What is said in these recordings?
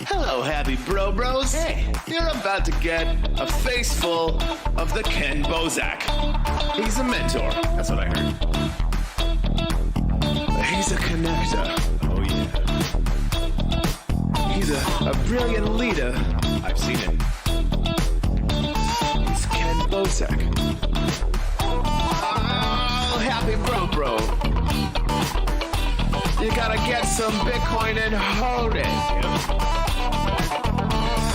Hello, happy bros. Hey, you're about to get a face full of the Ken Bozak. He's a mentor. That's what I heard. He's a connector. Oh, yeah. He's a brilliant leader. I've seen it. He's Ken Bozak. Oh, happy bro. You gotta get some Bitcoin and hold it.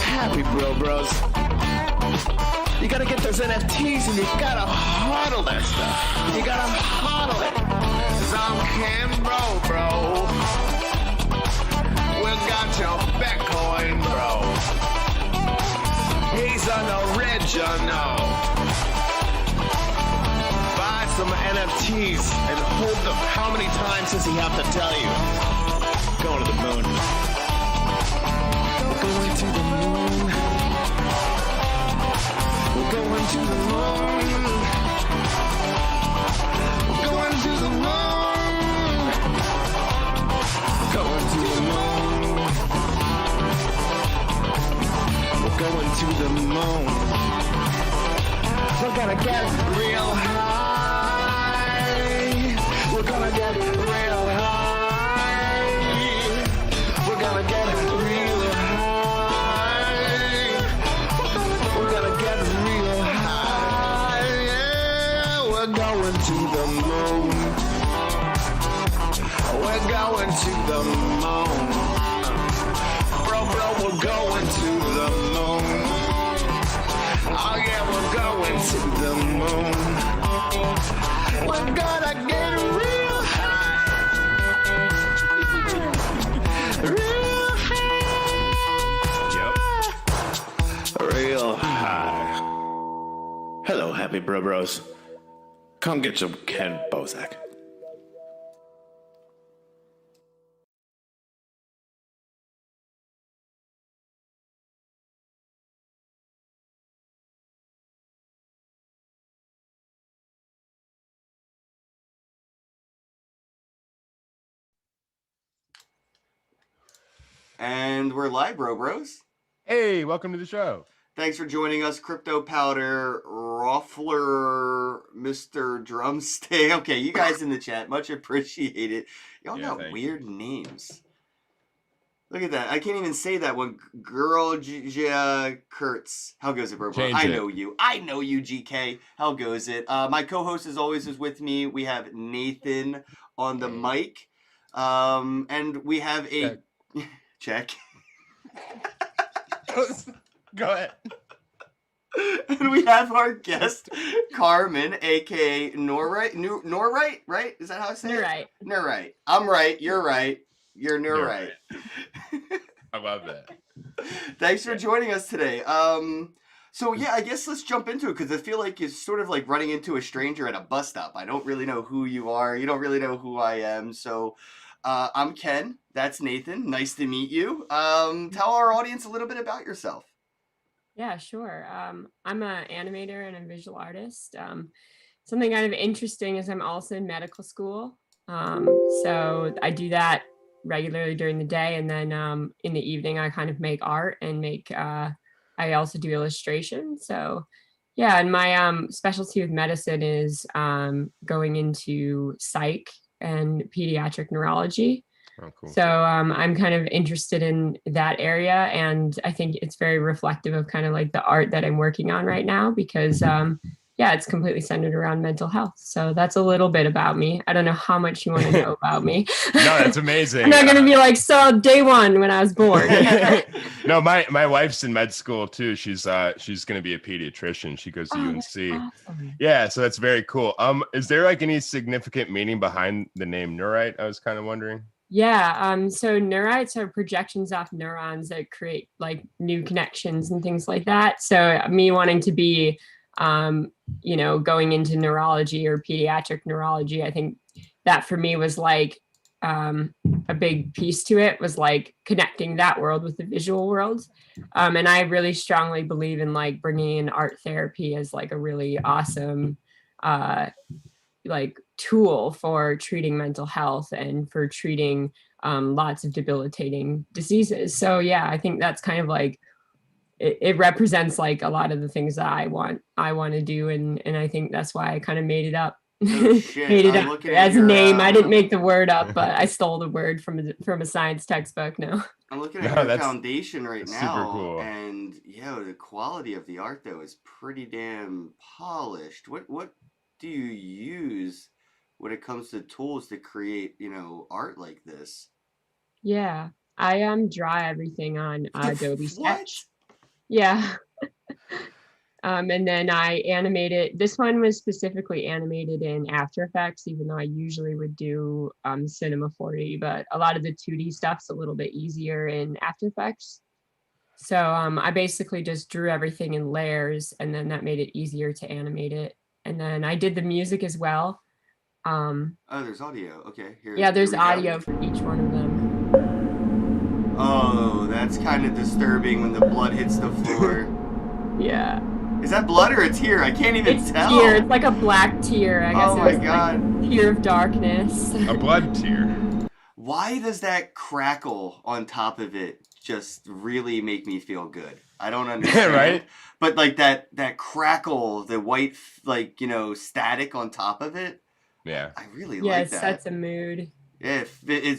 Happy bros. You gotta get those NFTs and you gotta hodl that stuff. You gotta hodl it. Some Ken bro. We got your Bitcoin, bro. He's an original. Buy some NFTs and hold them. How many times does he have to tell you? Going to the moon. We're going to the moon. We're going to the moon. We're going to the moon. Going to the moon. We're going to the moon. We're gonna get real high. We're gonna get real high. We're gonna get real high. We're gonna get real high. Yeah, we're going to the moon. We're going to the moon. Bro, we're going to the moon. Oh yeah, we're going to the moon. We're gonna get real high. Real high. Yep. Real high. Hello, happy bros. Come get some Ken Bozak. And we're live, bros. Hey, welcome to the show. Thanks for joining us, Crypto Powder, Roffler, Mr. Drumstick. Okay, you guys in the chat, much appreciated. Y'all got weird names. Look at that. I can't even say that one. Girl Kurtz. How goes it, bro? I know you. I know you, GK. How goes it? My co-host, as always, is with me. We have Nathan on the mic. And we have a... Check. Go ahead. And we have our guest, Carmen, aka Nerurite. Nerurite, right? Is that how I say it? Nerurite. I'm right. You're right. You're Nerurite. I love that. Thanks for joining us today. So yeah, I guess let's jump into it because I feel like it's sort of like running into a stranger at a bus stop. I don't really know who you are. You don't really know who I am. So I'm Ken. That's Nathan. Nice to meet you. Tell our audience a little bit about yourself. Yeah, sure. I'm an animator and a visual artist. Something kind of interesting is I'm also in medical school. So I do that regularly during the day. And then in the evening, I kind of make art and I also do illustration. So yeah, and my specialty with medicine is going into psych and pediatric neurology. Oh, cool. So I'm kind of interested in that area, and I think it's very reflective of kind of like the art that I'm working on right now because it's completely centered around mental health. So that's a little bit about me. I don't know how much you want to know about me. No, that's amazing. I'm not going to be like, so day one when I was born. No, my wife's in med school too. She's going to be a pediatrician. She goes to UNC. Awesome. Yeah, so that's very cool. Is there like any significant meaning behind the name Nerurite? I was kind of wondering. Yeah, so neurites are projections off neurons that create like new connections and things like that. So me wanting to be, going into neurology or pediatric neurology, I think that for me was like a big piece to it was like connecting that world with the visual world. And I really strongly believe in like bringing in art therapy as like a really awesome like tool for treating mental health and for treating lots of debilitating diseases. So yeah, I think that's kind of like it represents like a lot of the things that I want to do, and I think that's why I kind of made it up. Oh shit! Made it I'm up looking at as a your, name. I didn't make the word up, but I stole the word from a science textbook. No. I'm looking at No, your that's foundation right super now, cool. and yeah, the quality of the art though is pretty damn polished. What do you use when it comes to tools to create, art like this? Yeah, I draw everything on Adobe What? Sketch. Yeah. And then I animated. This one was specifically animated in After Effects, even though I usually would do Cinema 4D, but a lot of the 2D stuff's a little bit easier in After Effects. So I basically just drew everything in layers, and then that made it easier to animate it. And then I did the music as well. Oh, there's audio. Okay, Yeah, there's here we go. audio for each one of them. Oh, that's kind of disturbing when the blood hits the floor. Yeah. Is that blood or a tear? I can't even tell. Tear. It's like a black tear. I guess Oh my god. like tear of darkness. A blood tear. Why does that crackle on top of it just really make me feel good? I don't understand. Right? But like that crackle, the white static on top of it. Yeah. I really Yeah, like it that. sets a mood. Yeah,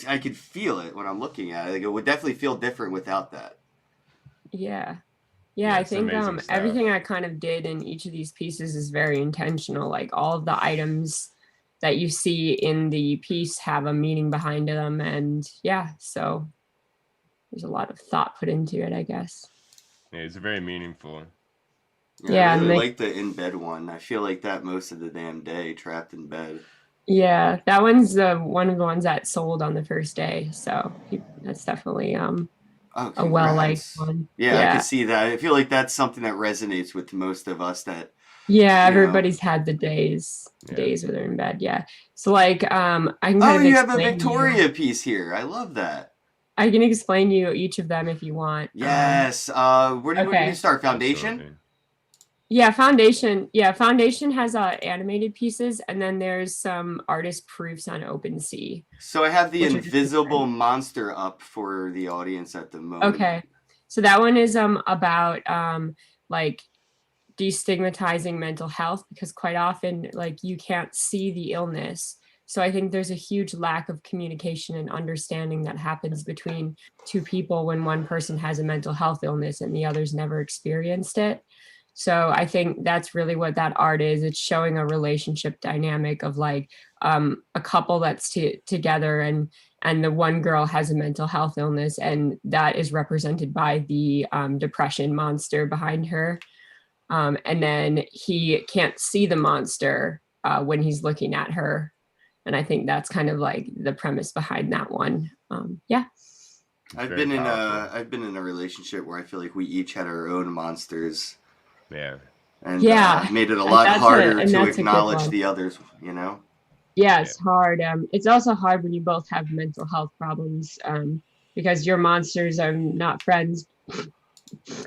I could feel it when I'm looking at it. Like, it would definitely feel different without that. Yeah. Yeah, I it's think amazing stuff. everything I kind of did in each of these pieces is very intentional. Like all of the items that you see in the piece have a meaning behind them, and yeah, so there's a lot of thought put into it, I guess. Yeah, it's very meaningful. Yeah, I and really like the in bed one. I feel like that most of the damn day, trapped in bed. Yeah, that one's one of the ones that sold on the first day, so that's definitely a well-liked one. Yeah, I can see that. I feel like that's something that resonates with most of us. That everybody's had the days where they're in bed. Yeah, so like I can kind of you have a Victoria piece here. I love that. I can explain you each of them if you want. Yes. Where do we start? Foundation. Absolutely. Yeah, Foundation. Yeah, Foundation has animated pieces, and then there's some artist proofs on OpenSea. So I have the invisible monster up for the audience at the moment. Okay, so that one is about like destigmatizing mental health, because quite often like you can't see the illness. So I think there's a huge lack of communication and understanding that happens between two people when one person has a mental health illness and the other's never experienced it. So I think that's really what that art is. It's showing a relationship dynamic of like a couple that's together, and the one girl has a mental health illness, and that is represented by the depression monster behind her. And then he can't see the monster when he's looking at her. And I think that's kind of like the premise behind that one. Yeah. I've been in a relationship where I feel like we each had our own monsters. Yeah. And made it a lot harder to acknowledge the others, Yeah, it's hard. It's also hard when you both have mental health problems, because your monsters are not friends.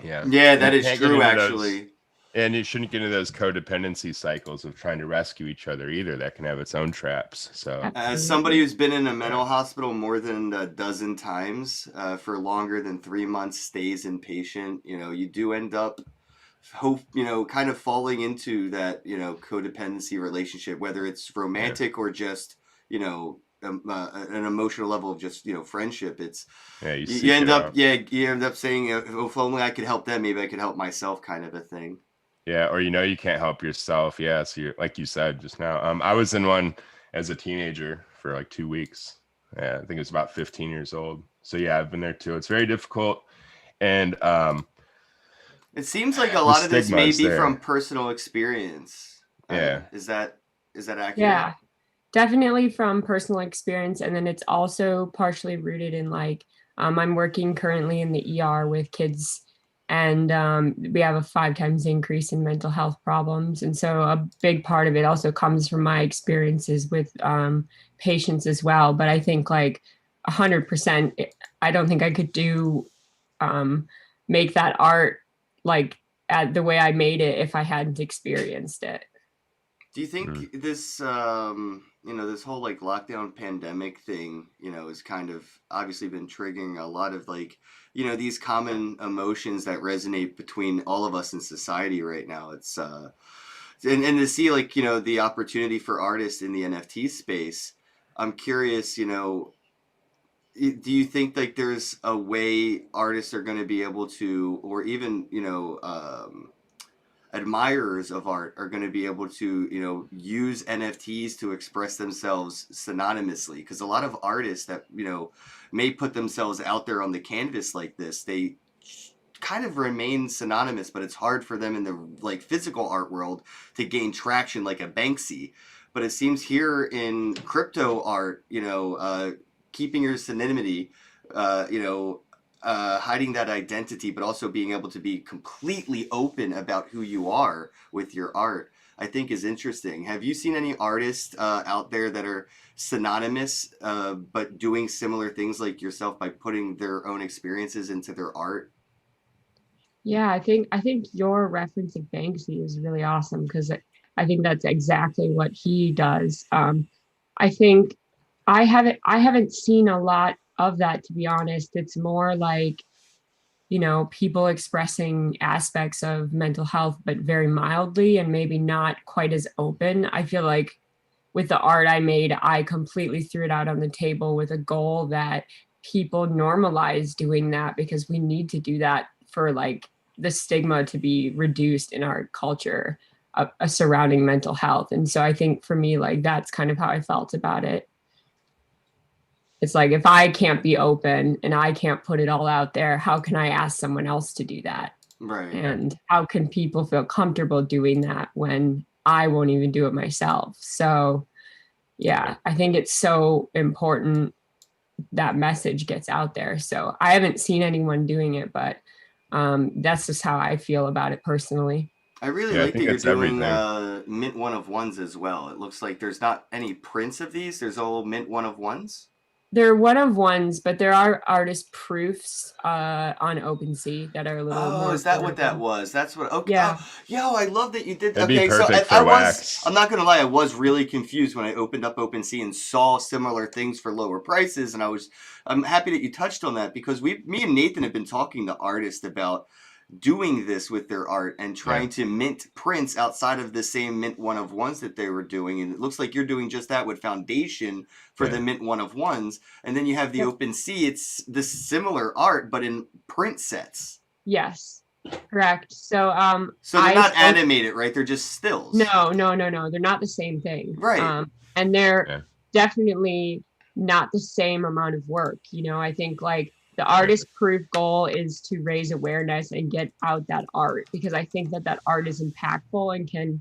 Yeah. Yeah, that is true, actually. And you shouldn't get into those codependency cycles of trying to rescue each other either. That can have its own traps. So, as somebody who's been in a mental hospital more than a dozen times for longer than 3 months, stays inpatient, you do end up kind of falling into that, codependency relationship, whether it's romantic or just, an emotional level of just, friendship. It's you end up saying, if only I could help them, maybe I could help myself, kind of a thing. Yeah, or you can't help yourself. Yeah, so you're, like you said just now. I was in one as a teenager for like 2 weeks. Yeah, I think it was about 15 years old. So yeah, I've been there too. It's very difficult, and it seems like a lot of this may be from personal experience. Yeah, is that accurate? Yeah, definitely from personal experience, and then it's also partially rooted in like I'm working currently in the ER with kids. And we have a 5 times increase in mental health problems. And so a big part of it also comes from my experiences with patients as well. But I think like 100%, I don't think I could make that art like the way I made it if I hadn't experienced it. Do you think this this whole like lockdown pandemic thing, has kind of obviously been triggering a lot of like, these common emotions that resonate between all of us in society right now. It's and to see like, the opportunity for artists in the NFT space, I'm curious, do you think like there's a way artists are going to be able to, or even, admirers of art are going to be able to use NFTs to express themselves synonymously? Because a lot of artists that may put themselves out there on the canvas like this, they kind of remain synonymous, but it's hard for them in the like physical art world to gain traction like a Banksy. But it seems here in crypto art, keeping your synonymity, hiding that identity, but also being able to be completely open about who you are with your art, I think is interesting. Have you seen any artists out there that are synonymous, but doing similar things like yourself by putting their own experiences into their art? Yeah, I think your reference of Banksy is really awesome because I think that's exactly what he does. I think I haven't seen a lot of that, to be honest. It's more like, people expressing aspects of mental health, but very mildly and maybe not quite as open. I feel like with the art I made, I completely threw it out on the table with a goal that people normalize doing that because we need to do that for like the stigma to be reduced in our culture surrounding mental health. And so I think for me, like, that's kind of how I felt about it. It's like, if I can't be open and I can't put it all out there, how can I ask someone else to do that? Right. And how can people feel comfortable doing that when I won't even do it myself? So yeah, I think it's so important that message gets out there. So I haven't seen anyone doing it, but that's just how I feel about it personally. I really like that you're doing mint one of ones as well. It looks like there's not any prints of these. There's all mint one of ones. They're one of ones, but there are artist proofs on OpenSea that are a little more. Oh, is that what that was? That's what. Okay. Yeah. Yo, I love that you did that. That'd Okay, be perfect so for wax. I'm not gonna lie, I was really confused when I opened up OpenSea and saw similar things for lower prices, and I'm happy that you touched on that because me and Nathan have been talking to artists about doing this with their art and trying to mint prints outside of the same mint one of ones that they were doing, and it looks like you're doing just that with Foundation for the mint one of ones, and then you have the OpenSea. It's the similar art but in print sets. Yes, correct. So so they're not animated, right? They're just stills. No, they're not the same thing, right? And they're definitely not the same amount of work. I think like the artist proof goal is to raise awareness and get out that art, because I think that art is impactful and can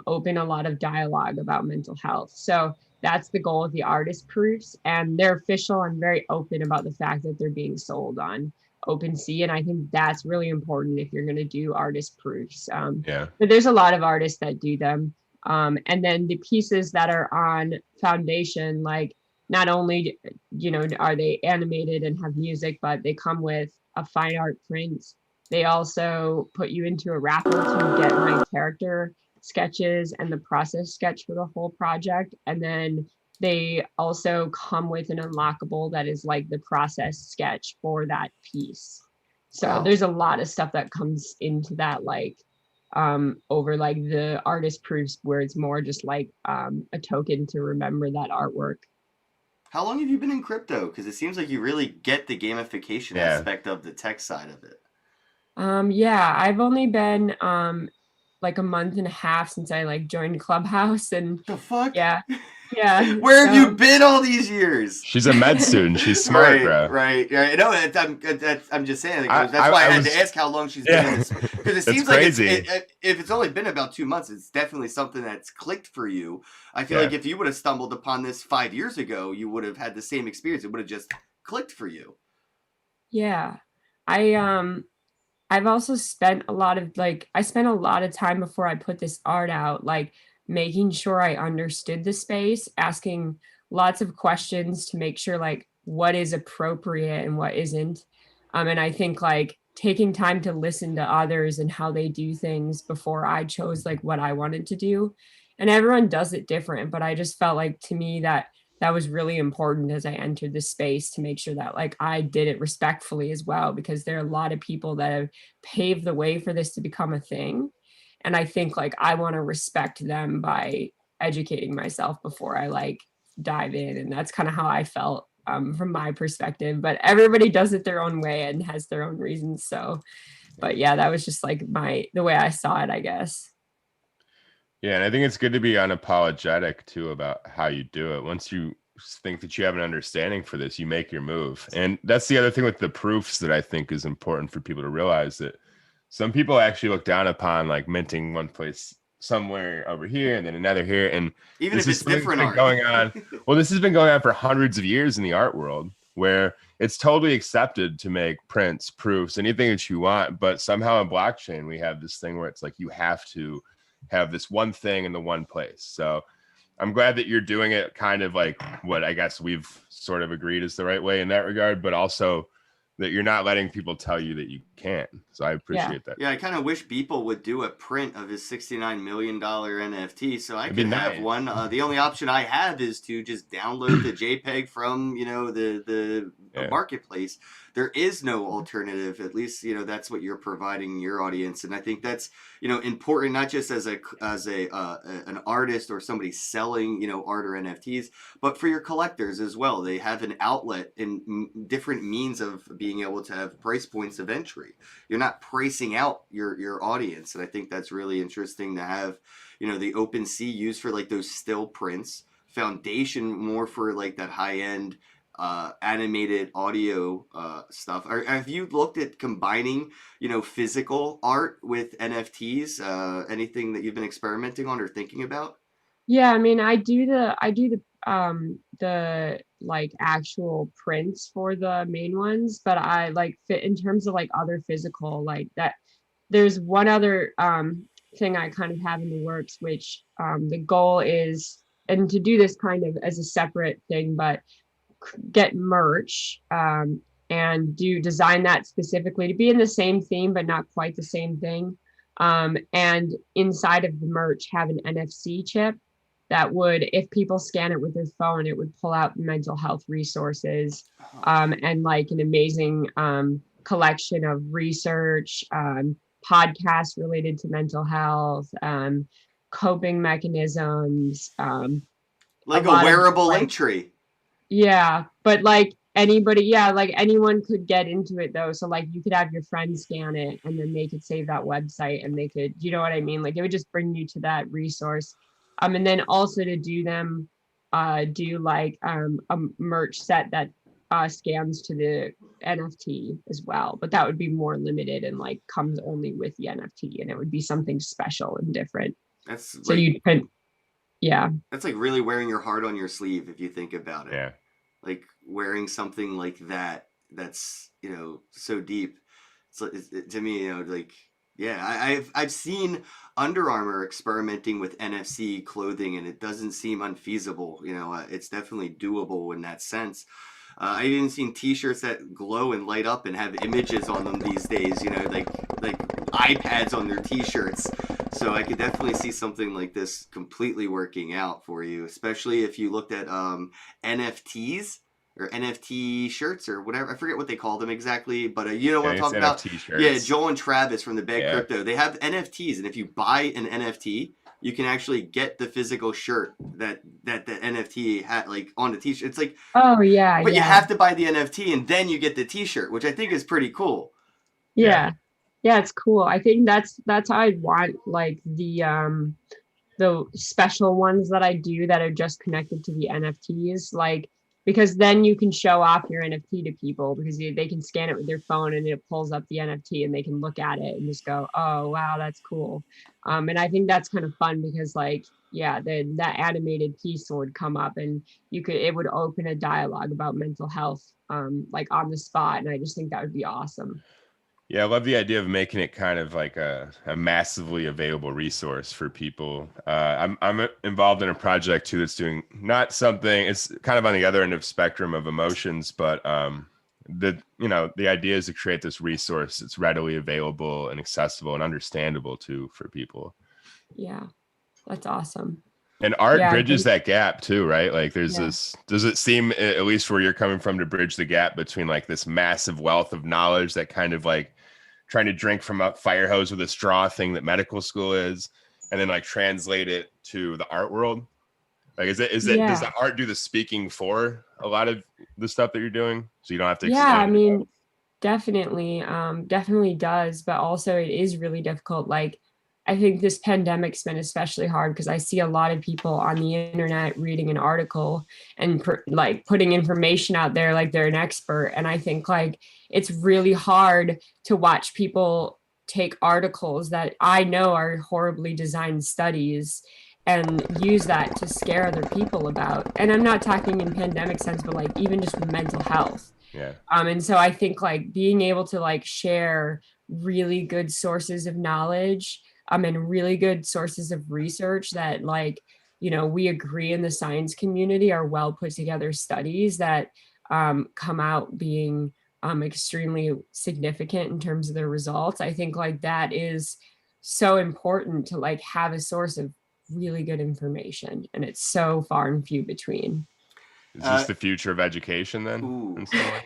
open a lot of dialogue about mental health. So that's the goal of the artist proofs, and they're official and very open about the fact that they're being sold on OpenSea. And I think that's really important if you're going to do artist proofs. But there's a lot of artists that do them. And then the pieces that are on Foundation, like, not only, are they animated and have music, but they come with a fine art print. They also put you into a raffle to get my character sketches and the process sketch for the whole project. And then they also come with an unlockable that is like the process sketch for that piece. So there's a lot of stuff that comes into that, like over like the artist proofs, where it's more just like a token to remember that artwork. How long have you been in crypto? Because it seems like you really get the gamification aspect of the tech side of it. I've only been like a month and a half since I like joined Clubhouse. And the fuck? Yeah. Where have you been all these years? She's a med student. She's smart, bro. Right. No, I'm just saying. That's why I had to ask how long she's been in this. Because it seems like if it's only been about 2 months, it's definitely something that's clicked for you. I feel like if you would have stumbled upon this 5 years ago, you would have had the same experience. It would have just clicked for you. Yeah. I've also spent a lot of time before I put this art out, like making sure I understood the space, asking lots of questions to make sure like what is appropriate and what isn't. And I think like taking time to listen to others and how they do things before I chose like what I wanted to do. and everyone does it different, but I just felt like, to me, that was really important as I entered the space, to make sure that like I did it respectfully as well, because there are a lot of people that have paved the way for this to become a thing. And I think like I want to respect them by educating myself before I like dive in. And that's kind of how I felt from my perspective, but everybody does it their own way and has their own reasons. So, but yeah, that was just like the way I saw it, I guess. Yeah, and I think it's good to be unapologetic too about how you do it. Once you think that you have an understanding for this, you make your move. And that's the other thing with the proofs that I think is important for people to realize, that some people actually look down upon like minting one place somewhere over here and then another here. And even if it's different art going on. Well, this has been going on for hundreds of years in the art world, where it's totally accepted to make prints, proofs, anything that you want. But somehow in blockchain, we have this thing where it's like you have to have this one thing in the one place. So I'm glad that you're doing it kind of like what I guess we've sort of agreed is the right way in that regard, but also that you're not letting people tell you that you can't. So I appreciate that. Yeah, I kind of wish Beeple would do a print of his $69 million NFT so I could have one. The only option I have is to just download the JPEG from, the marketplace. There is no alternative. At least, that's what you're providing your audience. And I think that's, important, not just as an artist or somebody selling, art or NFTs, but for your collectors as well. They have an outlet and different means of being able to have price points of entry. You're not pricing out your audience. And I think that's really interesting to have, the OpenSea used for like those still prints, Foundation more for like that high end animated audio stuff. Have you looked at combining, physical art with NFTs? Anything that you've been experimenting on or thinking about? Yeah, I mean, I do the like actual prints for the main ones, but I like fit in terms of like other physical like that. There's one other thing I kind of have in the works, which the goal is, and to do this kind of as a separate thing, but get merch and design that specifically to be in the same theme but not quite the same thing, and inside of the merch have an NFC chip that would, if people scan it with their phone, it would pull out mental health resources and like an amazing collection of research, podcasts related to mental health, coping mechanisms, like a wearable link tree. Yeah, but like anybody, like anyone could get into it though. So like you could have your friends scan it and then they could save that website and they could, you know what I mean? Like it would just bring you to that resource. And then also to do them, do like a merch set that scans to the NFT as well. But that would be more limited and like comes only with the NFT, and it would be something special and different. That's so like, you could, yeah. That's like really wearing your heart on your sleeve if you think about it. Yeah. Like wearing something like that, that's, so deep. So to me, like, yeah, I've seen Under Armour experimenting with NFC clothing, and it doesn't seem unfeasible. It's definitely doable in that sense. I've even seen T-shirts that glow and light up and have images on them these days. Like iPads on their T-shirts. So I could definitely see something like this completely working out for you, especially if you looked at NFTs. Or NFT shirts or whatever. I forget what they call them exactly, but you know what I'm talking about? NFT shirts. Yeah, Joel and Travis from the Bad Crypto. They have NFTs, and if you buy an NFT, you can actually get the physical shirt that the NFT had, like on the T-shirt. It's like, oh yeah, but you have to buy the NFT and then you get the T-shirt, which I think is pretty cool. Yeah, it's cool. I think that's how I'd want like the special ones that I do that are just connected to the NFTs, like. Because then you can show off your NFT to people because they can scan it with their phone and it pulls up the NFT and they can look at it and just go, oh, wow, that's cool. And I think that's kind of fun because like, that animated piece would come up and it would open a dialogue about mental health like on the spot. And I just think that would be awesome. Yeah, I love the idea of making it kind of like a massively available resource for people. I'm involved in a project too that's doing not something, it's kind of on the other end of spectrum of emotions, but the idea is to create this resource that's readily available and accessible and understandable too for people. Yeah, that's awesome. And art Yeah, I bridges think, that gap too, right? Like there's yeah. this, does it seem, at least where you're coming from, to bridge the gap between like this massive wealth of knowledge that kind of like trying to drink from a fire hose with a straw thing that medical school is, and then like translate it to the art world? Like, does Yeah. the art do the speaking for a lot of the stuff that you're doing? So you don't have to Yeah, explain I it yourself? mean, definitely does, but also it is really difficult. Like, I think this pandemic's been especially hard because I see a lot of people on the internet reading an article and like putting information out there like they're an expert. And I think like it's really hard to watch people take articles that I know are horribly designed studies and use that to scare other people about. And I'm not talking in pandemic sense, but like even just with mental health. Yeah. And so I think like being able to like share really good sources of knowledge and really good sources of research that like, we agree in the science community are well put together studies that come out being extremely significant in terms of their results. I think like that is so important to like have a source of really good information, and it's so far and few between. Is this the future of education then? Ooh. In some ways?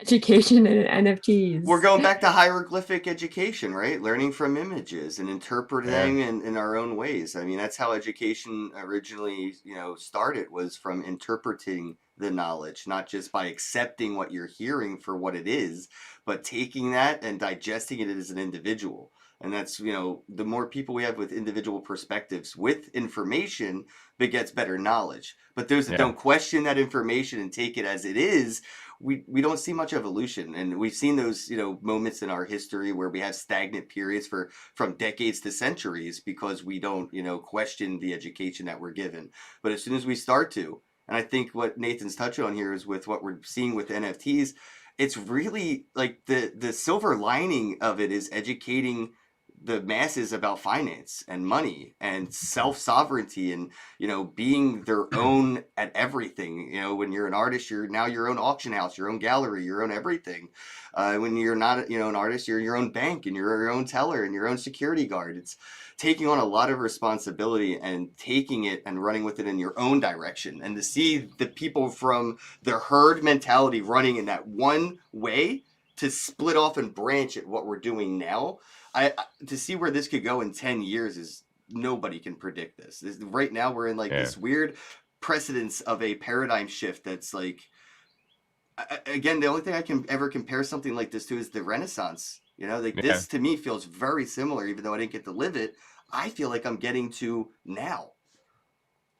Education and NFTs. We're going back to hieroglyphic education, right? Learning from images and interpreting Yeah. in our own ways. I mean, that's how education originally, started, was from interpreting the knowledge, not just by accepting what you're hearing for what it is, but taking that and digesting it as an individual. And that's, the more people we have with individual perspectives with information, begets better knowledge. But those that Yeah. don't question that information and take it as it is, we don't see much evolution. And we've seen those, moments in our history where we have stagnant periods from decades to centuries because we don't, question the education that we're given. But as soon as we start to, and I think what Nathan's touching on here is with what we're seeing with NFTs, it's really like the silver lining of it is educating the masses about finance and money and self-sovereignty and being their own at everything. When you're an artist, you're now your own auction house, your own gallery, your own everything. When you're not an artist, you're your own bank and you're your own teller and your own security guard. It's taking on a lot of responsibility and taking it and running with it in your own direction. And to see the people from the herd mentality running in that one way to split off and branch at what we're doing now, to see where this could go in 10 years is, nobody can predict this. Right now we're in this weird precedence of a paradigm shift that's like, again, the only thing I can ever compare something like this to is the Renaissance. This to me feels very similar, even though I didn't get to live it. I feel like I'm getting to now.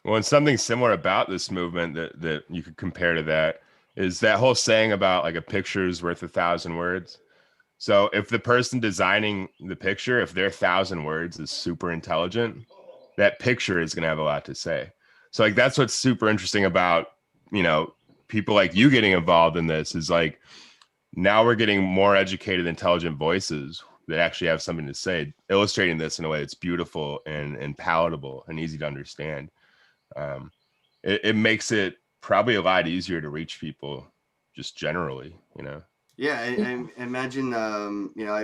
Well, and something similar about this movement that you could compare to that is that whole saying about like a picture is worth 1,000 words. So if the person designing the picture, if their 1,000 words is super intelligent, that picture is going to have a lot to say. So like, that's what's super interesting about, people like you getting involved in this, is like, now we're getting more educated, intelligent voices that actually have something to say, illustrating this in a way that's beautiful and palatable and easy to understand. It makes it probably a lot easier to reach people just generally, Yeah, I imagine,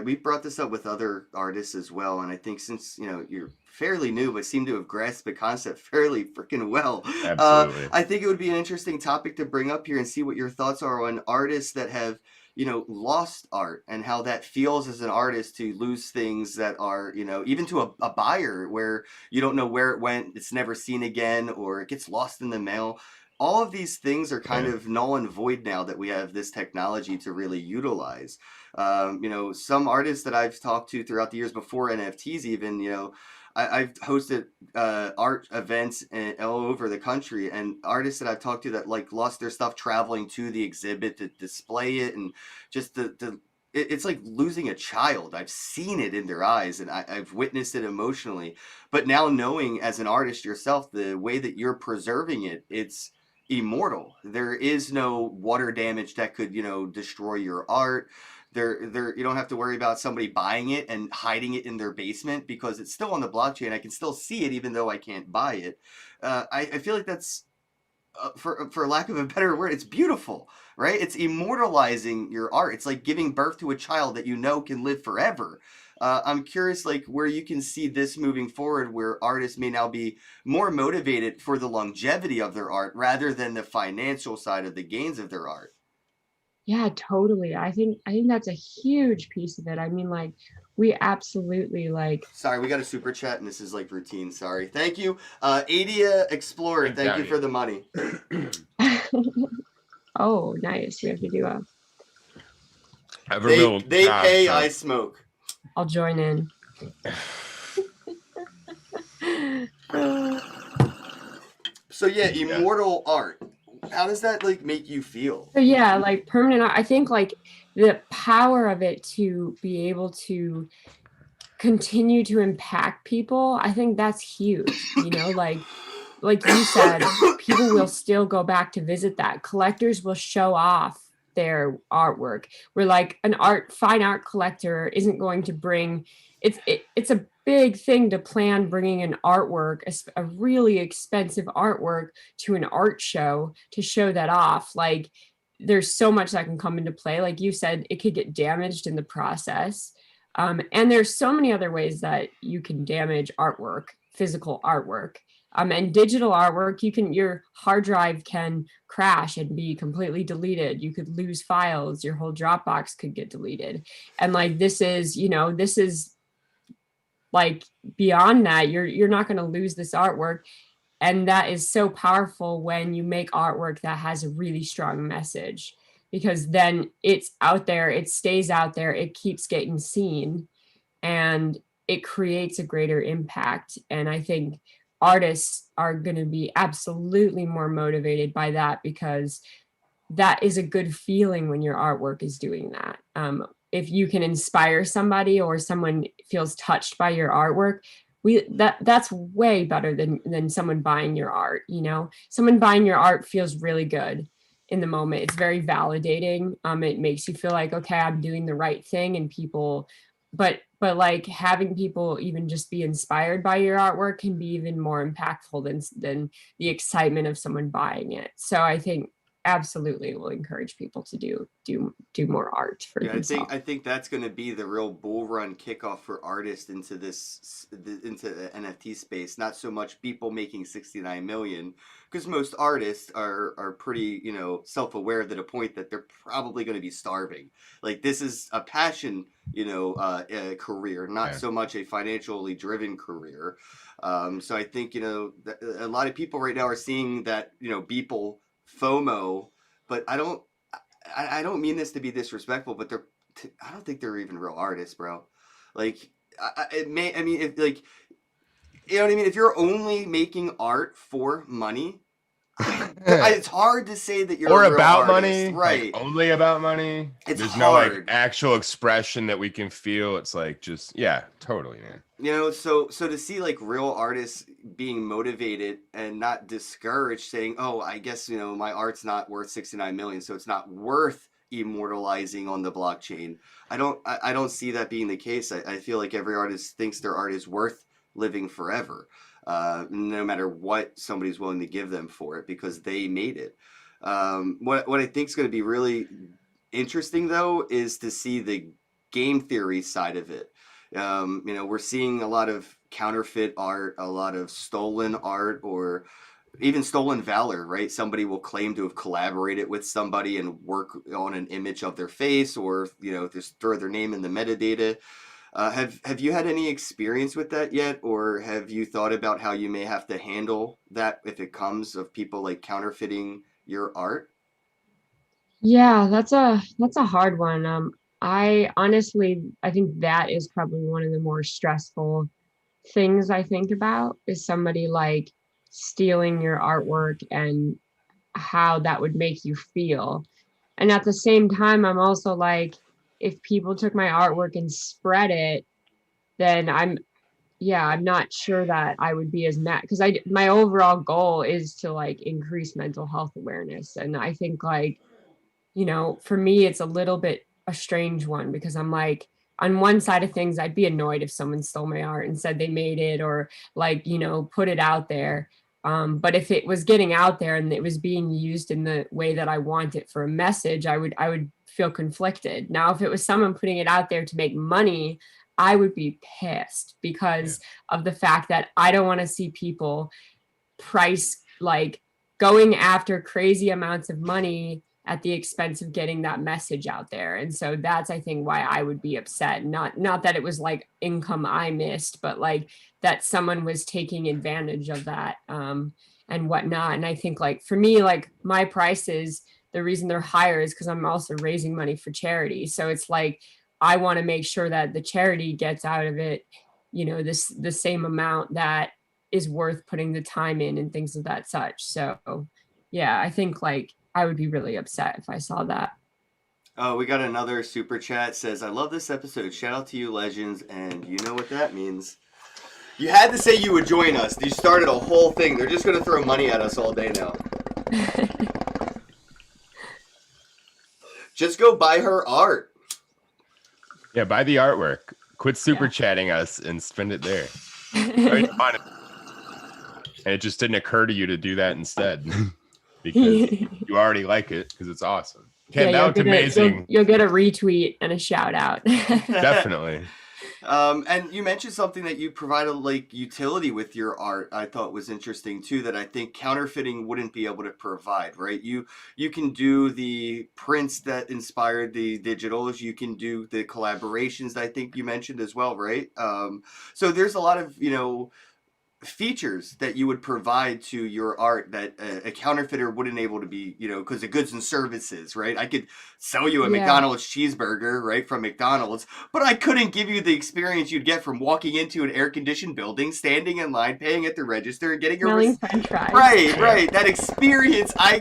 we brought this up with other artists as well. And I think since, you're fairly new, but seem to have grasped the concept fairly freaking well. Absolutely. I think it would be an interesting topic to bring up here and see what your thoughts are on artists that have, lost art and how that feels as an artist to lose things that are, even to a buyer where you don't know where it went, it's never seen again, or it gets lost in the mail. All of these things are kind of null and void now that we have this technology to really utilize. Some artists that I've talked to throughout the years before NFTs even, I've hosted art events all over the country, and artists that I've talked to that like lost their stuff traveling to the exhibit to display it, and just it's like losing a child. I've seen it in their eyes, and I've witnessed it emotionally. But now knowing as an artist yourself, the way that you're preserving it, it's immortal. There is no water damage that could, destroy your art. There you don't have to worry about somebody buying it and hiding it in their basement because it's still on the blockchain. I can still see it even though I can't buy it. I feel like that's for lack of a better word, it's beautiful, right? It's immortalizing your art. It's like giving birth to a child that can live forever. I'm curious, like, where you can see this moving forward, where artists may now be more motivated for the longevity of their art rather than the financial side of the gains of their art. Yeah, totally. I think that's a huge piece of it. I mean, like, we absolutely like. Sorry, we got a super chat, and this is like routine. Sorry. Thank you, Adia Explorer. Thank you for the money. Oh, nice. We have to do a. They pay, I smoke. I'll join in. So yeah, immortal art. How does that like make you feel? So yeah, like permanent art, I think like the power of it to be able to continue to impact people, I think that's huge. You know, like you said, people will still go back to visit that. Collectors will show off their artwork. Where like an fine art collector isn't going to bring it's a big thing to plan bringing an artwork, a really expensive artwork, to an art show to show that off. Like there's so much that can come into play. Like you said, it could get damaged in the process. And there's so many other ways that you can damage artwork, physical artwork. And digital artwork, your hard drive can crash and be completely deleted. You could lose files. Your whole Dropbox could get deleted. And like, this is like beyond that, you're not going to lose this artwork. And that is so powerful when you make artwork that has a really strong message, because then it's out there, it stays out there, it keeps getting seen, and it creates a greater impact. And I think artists are going to be absolutely more motivated by that, because that is a good feeling when your artwork is doing that. If you can inspire somebody or someone feels touched by your artwork, that's way better than someone buying your art. You know, someone buying your art feels really good in the moment. It's very validating. It makes you feel like, okay, I'm doing the right thing, and people, but like having people even just be inspired by your artwork can be even more impactful than the excitement of someone buying it. So I think absolutely will encourage people to do more art for themselves. I think that's going to be the real bull run kickoff for artists into the NFT space. Not so much people making 69 million, because most artists are pretty, self-aware to the point that they're probably going to be starving. Like, this is a passion, career, not so much a financially driven career. So I think, a lot of people right now are seeing that, people FOMO, but I don't mean this to be disrespectful, but I don't think they're even real artists, bro. Like, if if you're only making art for money, it's hard to say that you're a real about artist, money, right? Like, only about money. There's hard. No like actual expression that we can feel. It's like just totally, man. So to see like real artists being motivated and not discouraged, saying, "Oh, I guess my art's not worth 69 million, so it's not worth immortalizing on the blockchain." I don't see that being the case. I feel like every artist thinks their art is worth living forever. No matter what somebody's willing to give them for it, because they made it. What I think is going to be really interesting, though, is to see the game theory side of it. We're seeing a lot of counterfeit art, a lot of stolen art, or even stolen valor, right? Somebody will claim to have collaborated with somebody and work on an image of their face, or just throw their name in the metadata. Have you had any experience with that yet, or have you thought about how you may have to handle that if it comes of people like counterfeiting your art? Yeah, that's a hard one. I think that is probably one of the more stressful things I think about, is somebody like stealing your artwork and how that would make you feel. And at the same time, I'm also like, if people took my artwork and spread it, then I'm not sure that I would be as mad, because my overall goal is to like increase mental health awareness. And I think like, for me, it's a little bit a strange one, because I'm like, on one side of things, I'd be annoyed if someone stole my art and said they made it, or like, put it out there. But if it was getting out there and it was being used in the way that I want it for a message, I would feel conflicted. Now, if it was someone putting it out there to make money, I would be pissed because of the fact that I don't want to see people price like going after crazy amounts of money at the expense of getting that message out there. And so that's, I think, why I would be upset. Not that it was like income I missed, but like that someone was taking advantage of that and whatnot. And I think like for me, like my prices, the reason they're higher is because I'm also raising money for charity. So it's like I want to make sure that the charity gets out of it, you know, the same amount that is worth putting the time in and things of that such. So yeah, I think like I would be really upset if I saw that. Oh, we got another super chat. Says, I love this episode. Shout out to you, legends. And you know what that means. You had to say you would join us. You started a whole thing. They're just going to throw money at us all day now. Just go buy her art. Yeah, buy the artwork. Quit super chatting us and spend it there. And it just didn't occur to you to do that instead. Because you already like it because it's awesome. Okay, that was amazing. You'll get a retweet and a shout out. Definitely. And you mentioned something that you provide a like utility with your art. I thought was interesting too. That I think counterfeiting wouldn't be able to provide. Right? You can do the prints that inspired the digitals. You can do the collaborations that I think you mentioned as well. Right? So there's a lot of features that you would provide to your art that a counterfeiter wouldn't able to be, because of goods and services, right? I could sell you a McDonald's cheeseburger, right, from McDonald's, but I couldn't give you the experience you'd get from walking into an air-conditioned building, standing in line, paying at the register, and getting your French fries. Right. That experience, I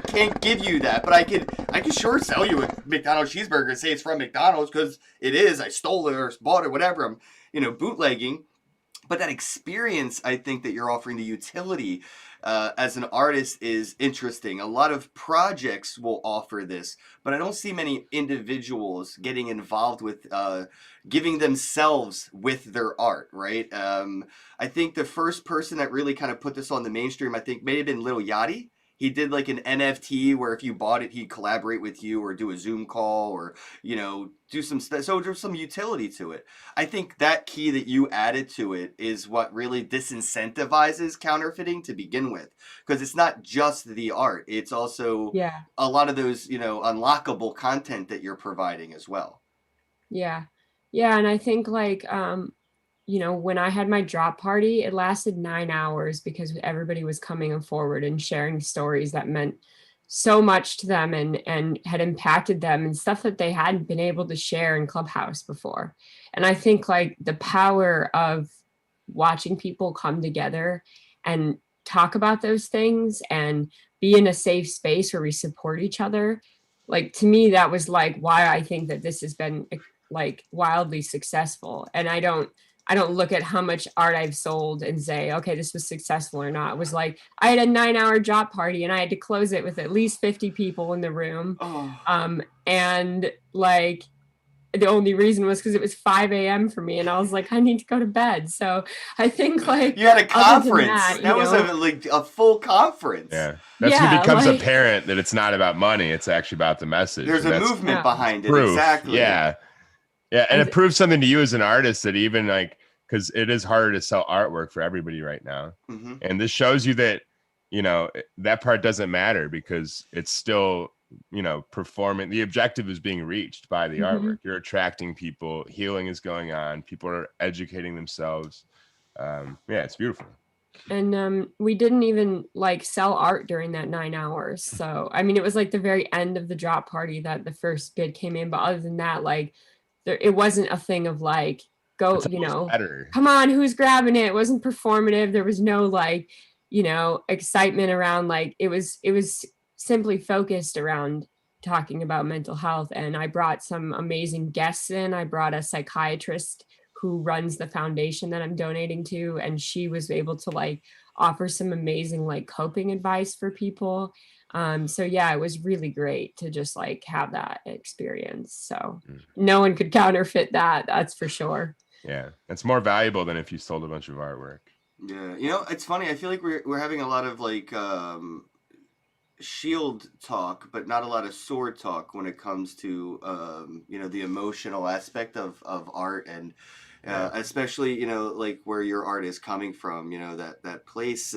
can't give you that, but I could sure sell you a McDonald's cheeseburger and say it's from McDonald's because it is. I stole it or bought it, whatever. I'm, bootlegging. But that experience, I think that you're offering the utility as an artist is interesting. A lot of projects will offer this, but I don't see many individuals getting involved with giving themselves with their art, right? I think the first person that really kind of put this on the mainstream, I think, may have been Lil Yachty. He did like an NFT where if you bought it, he'd collaborate with you or do a Zoom call or, do some stuff. So there's some utility to it. I think that key that you added to it is what really disincentivizes counterfeiting to begin with. Because it's not just the art. It's also a lot of those, unlockable content that you're providing as well. Yeah. Yeah. And I think like, when I had my drop party, it lasted 9 hours because everybody was coming forward and sharing stories that meant so much to them and had impacted them and stuff that they hadn't been able to share in Clubhouse before. And I think like the power of watching people come together and talk about those things and be in a safe space where we support each other. Like, to me, that was like why I think that this has been like wildly successful. And I don't look at how much art I've sold and say, okay, this was successful or not. It was like, I had a 9-hour drop party and I had to close it with at least 50 people in the room. And like, the only reason was because it was 5 a.m. for me. And I was like, I need to go to bed. So I think like. You had a conference. That was a full conference. Yeah. That's when it becomes apparent that it's not about money. It's actually about the message. There's a movement behind it. Proof. Exactly. Yeah. Yeah, and it proves something to you as an artist that even like, because it is harder to sell artwork for everybody right now. Mm-hmm. And this shows you that, that part doesn't matter because it's still, performing. The objective is being reached by the artwork. You're attracting people. Healing is going on. People are educating themselves. It's beautiful. And we didn't even like sell art during that 9 hours. So, I mean, it was like the very end of the drop party that the first bid came in. But other than that, like, it wasn't a thing of like, go, come on, who's grabbing it? It wasn't performative. There was no like, excitement around like, it was simply focused around talking about mental health. And I brought some amazing guests in. I brought a psychiatrist who runs the foundation that I'm donating to. And she was able to like offer some amazing like coping advice for people. So yeah, it was really great to just like have that experience. So no one could counterfeit that. That's for sure. Yeah. It's more valuable than if you sold a bunch of artwork. Yeah. It's funny. I feel like we're having a lot of like, shield talk, but not a lot of sword talk when it comes to, the emotional aspect of art. And, especially, like where your art is coming from, that place.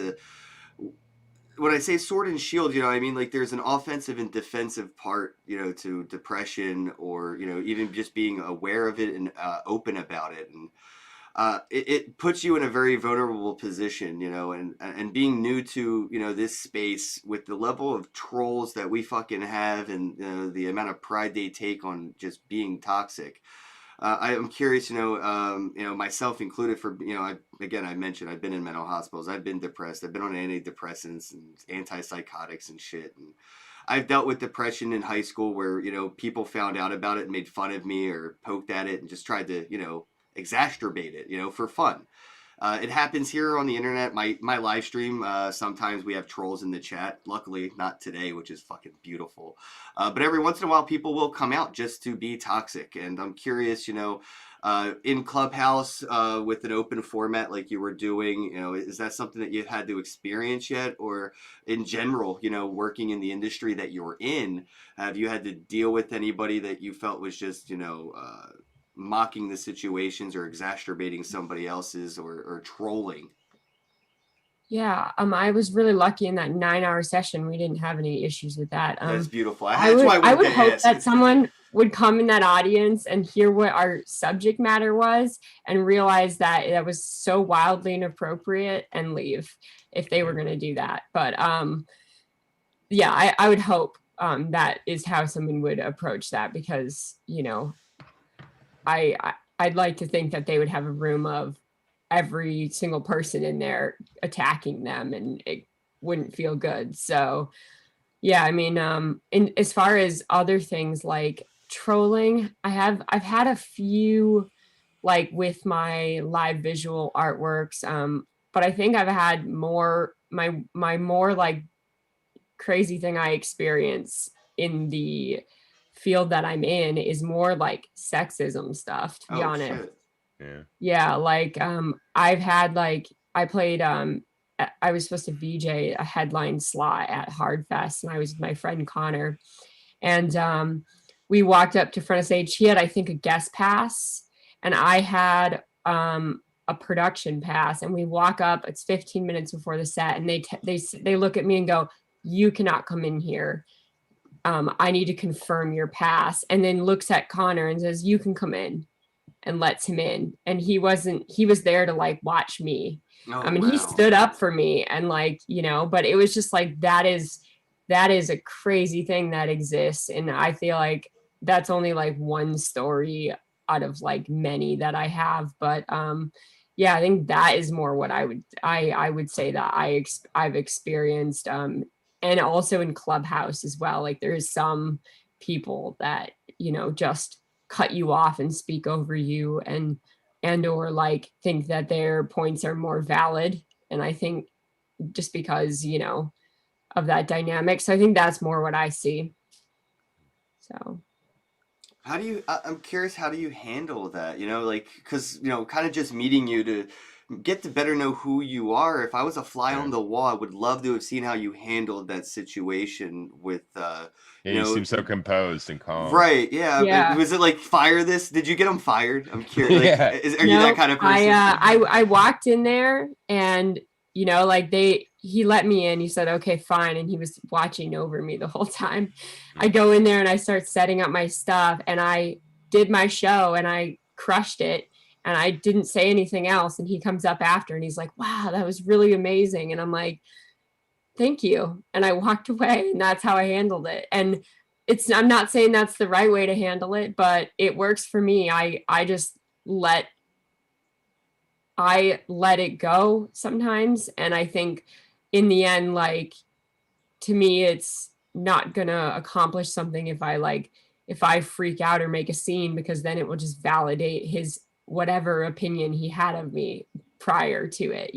When I say sword and shield, I mean, like there's an offensive and defensive part, to depression, or, even just being aware of it and open about it. And it puts you in a very vulnerable position, and being new to, this space with the level of trolls that we fucking have, and the amount of pride they take on just being toxic. I am curious, myself included, for, I mentioned I've been in mental hospitals. I've been depressed. I've been on antidepressants and antipsychotics and shit. And I've dealt with depression in high school where, people found out about it and made fun of me or poked at it and just tried to, exacerbate it, for fun. It happens here on the internet. My live stream, sometimes we have trolls in the chat. Luckily, not today, which is fucking beautiful. But every once in a while, people will come out just to be toxic. And I'm curious, in Clubhouse, with an open format like you were doing, is that something that you've had to experience yet? Or in general, working in the industry that you're in, have you had to deal with anybody that you felt was just, mocking the situations or exacerbating somebody else's, or trolling? Yeah, I was really lucky in that 9-hour session. We didn't have any issues with that. That's beautiful. I would hope that someone would come in that audience and hear what our subject matter was and realize that it was so wildly inappropriate and leave if they were going to do that. But yeah, I would hope that is how someone would approach that, because, I'd like to think that they would have a room of every single person in there attacking them, and it wouldn't feel good. So yeah, I mean, as far as other things like trolling, I've had a few, like with my live visual artworks, but I think I've had more, my more like crazy thing I experience in the field that I'm in is more like sexism stuff, to be honest. Shit. Yeah, like I've had, like, I played I was supposed to VJ a headline slot at Hardfest, and I was with my friend Connor, and we walked up to front of stage. He had, I think, a guest pass, and I had a production pass, and we walk up. It's 15 minutes before the set, and they look at me and go, "You cannot come in here. I need to confirm your pass." And then looks at Connor and says, "You can come in," and lets him in. And he was there to like watch me. I mean, wow. He stood up for me, and like, but it was just like, that is a crazy thing that exists. And I feel like that's only like one story out of like many that I have. But yeah, I think that is more what I would say that I've experienced. And also in Clubhouse as well. Like there's some people that, just cut you off and speak over you, and or like think that their points are more valid. And I think just because, of that dynamic. So I think that's more what I see. So how do you, I'm curious, how do you handle that? Like, cause, kind of just meeting you to get to better know who you are. If I was a fly on the wall, I would love to have seen how you handled that situation with, you seem so composed and calm. Right. Yeah. Was it like, fire this? Did you get him fired? I'm curious. Like, are you that kind of person? I walked in there, and, like he let me in. He said, "Okay, fine." And he was watching over me the whole time. I go in there and I start setting up my stuff, and I did my show and I crushed it. And I didn't say anything else. And he comes up after and he's like, "Wow, that was really amazing." And I'm like, "Thank you." And I walked away, and that's how I handled it. And I'm not saying that's the right way to handle it, but it works for me. I just let it go sometimes. And I think in the end, like, to me, it's not gonna accomplish something if I freak out or make a scene, because then it will just validate his whatever opinion he had of me prior to it,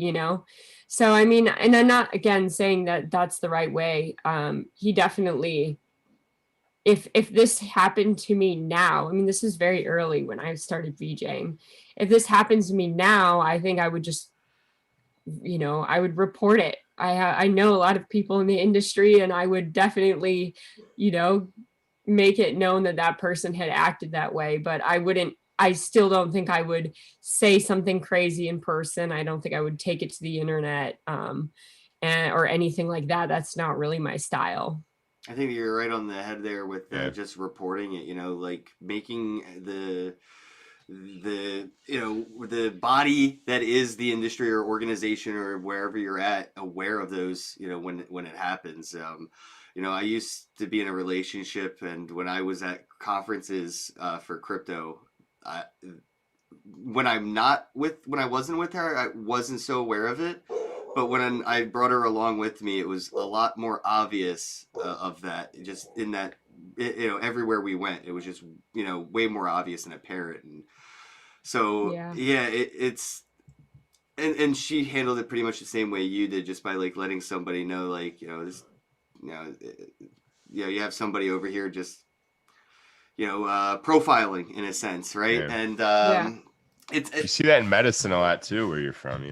So, I mean, and I'm not, again, saying that that's the right way. He definitely, if this happened to me now, I mean, this is very early when I started VJing. If this happens to me now, I think I would just, I would report it. I know a lot of people in the industry, and I would definitely, make it known that person had acted that way. But I I still don't think I would say something crazy in person. I don't think I would take it to the internet, or anything like that. That's not really my style. I think you're right on the head there with Yeah. just reporting it, like making the the body that is the industry or organization or wherever you're at aware of those, when it happens. I used to be in a relationship, and when I was at conferences for crypto, when I wasn't with her, I wasn't so aware of it. But when I brought her along with me, it was a lot more obvious of that. Just in that, everywhere we went, it was just way more obvious and apparent. And so yeah, it's and she handled it pretty much the same way you did, just by like letting somebody know, like this, you have somebody over here just profiling in a sense, right? Yeah. And you see that in medicine a lot too, where you're from.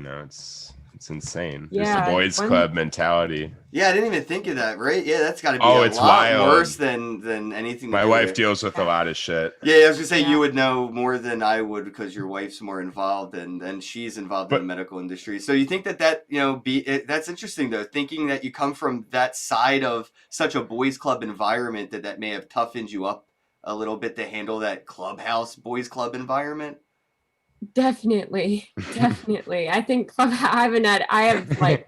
It's insane. Yeah, Just the boys club mentality. Yeah, I didn't even think of that, right? Yeah, that's got to be it's lot wild. Worse than anything. My wife deals with a lot of shit. Yeah, I was gonna say you would know more than I would, because your wife's more involved and she's involved in the medical industry. So you think that that's interesting though, thinking that you come from that side of such a boys club environment that may have toughened you up a little bit to handle that clubhouse boys club environment. Definitely. I think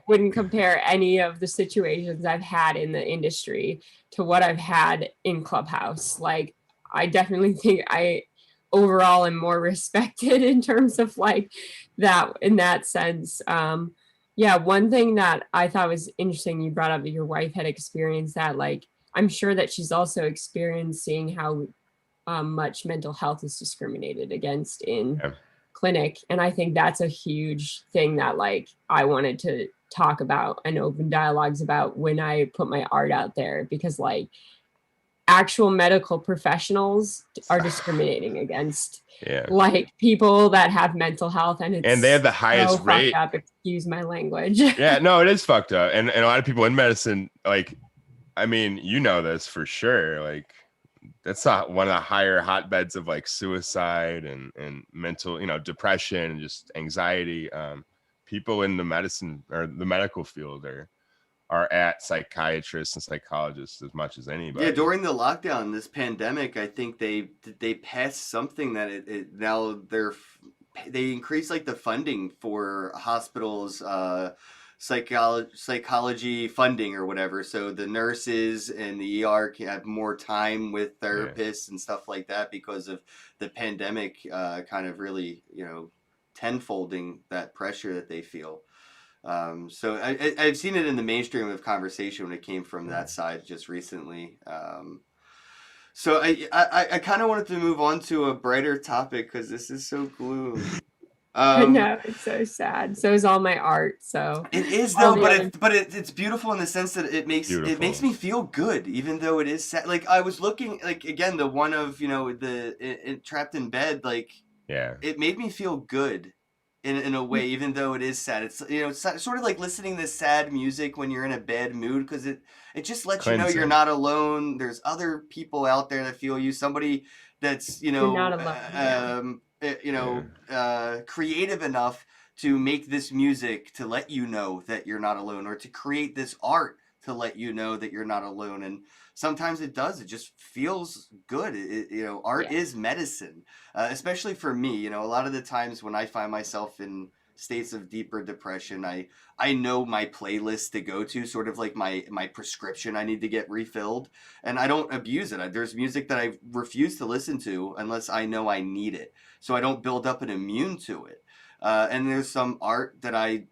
wouldn't compare any of the situations I've had in the industry to what I've had in Clubhouse. Like, I definitely think I overall am more respected in terms of like that, in that sense. One thing that I thought was interesting, you brought up that your wife had experienced that. Like, I'm sure that she's also experiencing how much mental health is discriminated against in clinic. And I think that's a huge thing that like I wanted to talk about and open dialogues about when I put my art out there, because like actual medical professionals are discriminating against like people that have mental health, and they have the highest rate. Fucked up, excuse my language. Yeah, no, it is fucked up. And a lot of people in medicine, like, I mean, this for sure. Like, that's not one of the higher hotbeds of like suicide and mental, depression and just anxiety. People in the medicine or the medical field are at psychiatrists and psychologists as much as anybody. Yeah, during the lockdown, this pandemic, I think they passed something that now they increased like the funding for hospitals, psychology funding or whatever, so the nurses and the ER can have more time with therapists and stuff like that, because of the pandemic kind of really tenfolding that pressure that they feel. So I've seen it in the mainstream of conversation when it came from that side just recently. So I kind of wanted to move on to a brighter topic, because this is so gloomy. I know, it's so sad. So is all my art. So it is though, but it's beautiful in the sense that it makes me feel good, even though it is sad. Like, I was looking, like, again, the one of trapped in bed, like, it made me feel good in a way, even though it is sad. It's it's sort of like listening to sad music when you're in a bad mood, because it just lets you know you're not alone. There's other people out there that feel you. Somebody that's you're not alone. Creative enough to make this music to let you know that you're not alone, or to create this art to let you know that you're not alone. And sometimes it just feels good. Art is medicine, especially for me. A lot of the times when I find myself in states of deeper depression, I know my playlist to go to, sort of like my prescription I need to get refilled, and I don't abuse it. There's music that I refuse to listen to unless I know I need it, so I don't build up an immune to it. And there's some art that I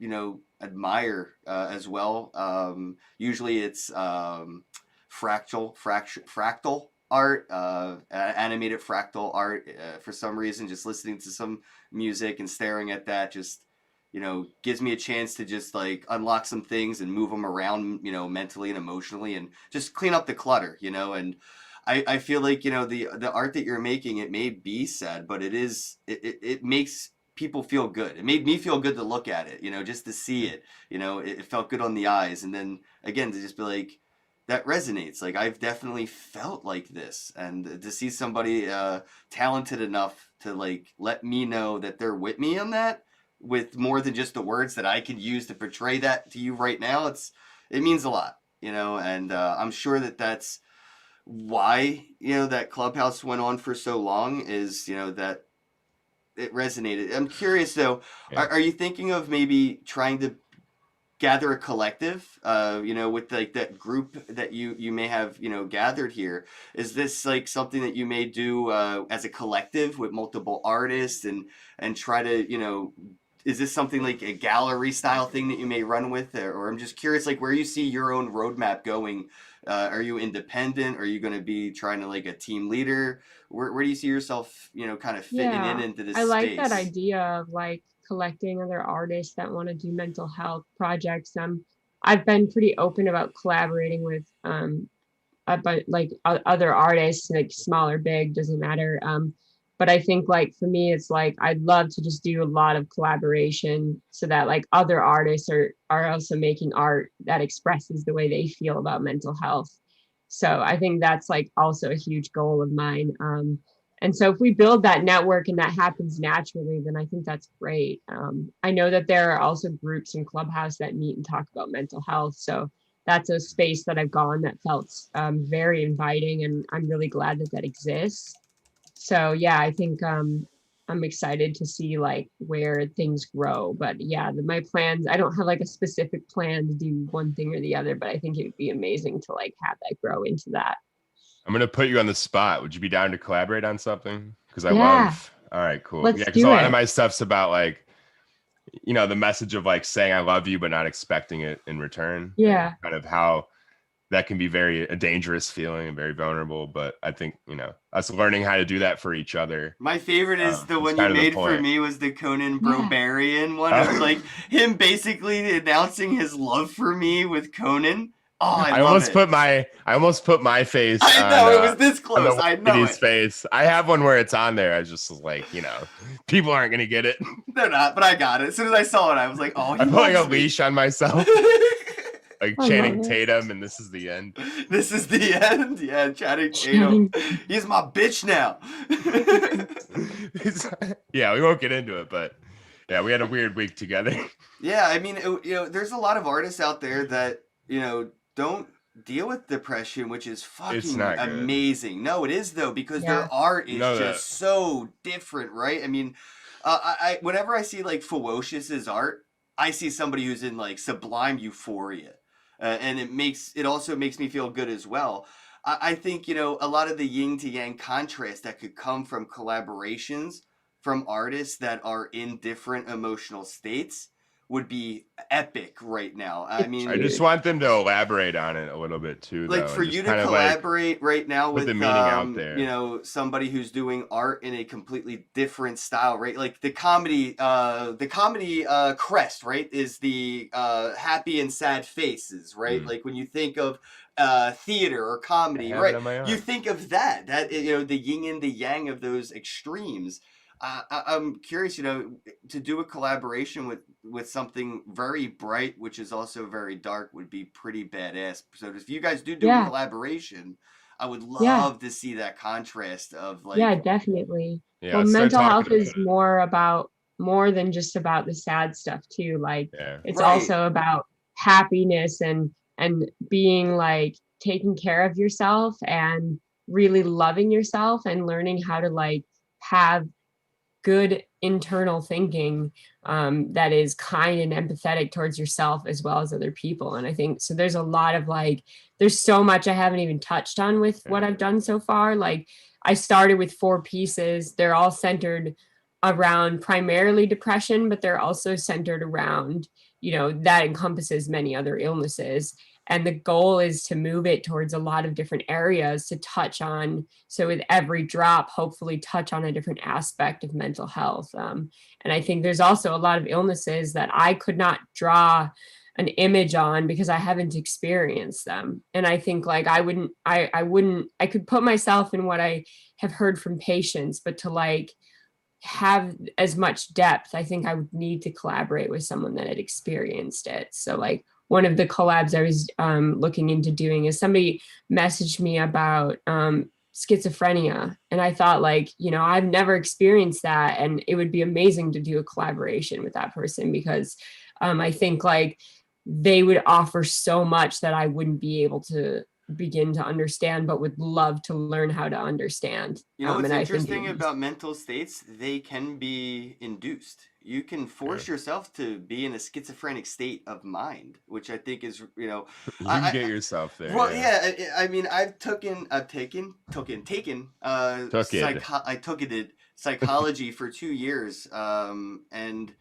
admire as well. Usually it's fractal art, animated fractal art. For some reason, just listening to some music and staring at that just gives me a chance to just like unlock some things and move them around, mentally and emotionally, and just clean up the clutter, and I feel like, the art that you're making, it may be sad, but it makes people feel good. It made me feel good to look at it, just to see it, it felt good on the eyes. And then again, to just be like, that resonates. Like I've definitely felt like this, and to see somebody talented enough to like let me know that they're with me on that, with more than just the words that I could use to portray that to you right now, it means a lot, you know. And I'm sure that that's why, you know, that Clubhouse went on for so long, is, you know, that it resonated. I'm curious though, Yeah. are you thinking of maybe trying to gather a collective, you know, with like that group that you may have, you know, gathered here? Is this like something that you may do as a collective with multiple artists, and try to, you know, is this something like a gallery style thing that you may run with, or I'm just curious, like where you see your own roadmap going. Are you independent? Are you going to be trying to like a team leader? Where do you see yourself, you know, kind of fitting Yeah, into this I like that space? idea of like collecting other artists that want to do mental health projects. I've been pretty open about collaborating with but like other artists, like small or big, doesn't matter. But I think like for me, it's like I'd love to just do a lot of collaboration so that like other artists are also making art that expresses the way they feel about mental health. So I think that's like also a huge goal of mine. And so if we build that network and that happens naturally, then I think that's great. I know that there are also groups in Clubhouse that meet and talk about mental health. So that's a space that I've gone that felt very inviting, and I'm really glad that that exists. So yeah, I think I'm excited to see like where things grow. But yeah, my plans, I don't have like a specific plan to do one thing or the other, but I think it would be amazing to like have that grow into that. I'm gonna put you on the spot. Would you be down to collaborate on something? Because I Yeah, love. All right, cool. let's Yeah, because a do lot of it. my stuff's about like, you know, the message of like saying I love you but not expecting it in return. Yeah. Kind of how that can be a dangerous feeling and very vulnerable. But I think, you know, us learning how to do that for each other. My favorite is the It's one you kind of the made for point. me was the Conan Yeah. Brobarian one of like him basically announcing his love for me with Conan. Oh, I love it. I almost put my face I know, it was this on close. the I know lady's it. face. I have one where it's on there. I just was like, you know, people aren't gonna get it. They're not, but I got it. As soon as I saw it, I was like, oh, he I put like a loves me. leash on myself, like I Channing love it. Tatum, and this is the end. This is the end. Yeah, Channing Tatum. He's my bitch now. Yeah, we won't get into it, but yeah, we had a weird week together. Yeah, I mean, you know, there's a lot of artists out there that, you know, don't deal with depression, which is fucking not good. amazing. No, it is though, because Yeah. their art is Know just that. so different, right? I mean, I whenever I see like Ferocious's art, I see somebody who's in like sublime euphoria, and it also makes me feel good as well. I think, you know, a lot of the yin to yang contrast that could come from collaborations from artists that are in different emotional states would be epic right now. I mean, I just want them to elaborate on it a little bit too, like though, for and you just to kind of like collaborate right now put with the meaning out there. you know, somebody who's doing art in a completely different style, right? Like the comedy crest, right, is the happy and sad faces, right? Like when you think of theater or comedy, I have it right, on my arm. you think of that, you know, the yin and the yang of those extremes. I'm curious, you know, to do a collaboration with something very bright, which is also very dark, would be pretty badass. So if you guys do a Yeah. collaboration, I would Yeah. love to see that contrast of like, Yeah, definitely. Yeah, Well, let's start mental health talking is more than just about the sad stuff too. Like Yeah. it's Right. also about happiness and being like taking care of yourself and really loving yourself and learning how to like have good internal thinking that is kind and empathetic towards yourself as well as other people. And I think so there's a lot of like, there's so much I haven't even touched on with what I've done so far. Like I started with 4 pieces. They're all centered around primarily depression, but they're also centered around, you know, that encompasses many other illnesses. And the goal is to move it towards a lot of different areas to touch on. So with every drop, hopefully touch on a different aspect of mental health. And I think there's also a lot of illnesses that I could not draw an image on because I haven't experienced them. And I think like I could put myself in what I have heard from patients, but to like have as much depth, I think I would need to collaborate with someone that had experienced it. So like one of the collabs I was looking into doing is somebody messaged me about schizophrenia, and I thought, like, I've never experienced that, and it would be amazing to do a collaboration with that person, because I think like they would offer so much that I wouldn't be able to begin to understand, but would love to learn how to understand. What's and interesting about mental states, they can be induced. You can force yourself to be in a schizophrenic state of mind, which I think is, you can get yourself there. Well, I mean, I took it psychology for 2 years, and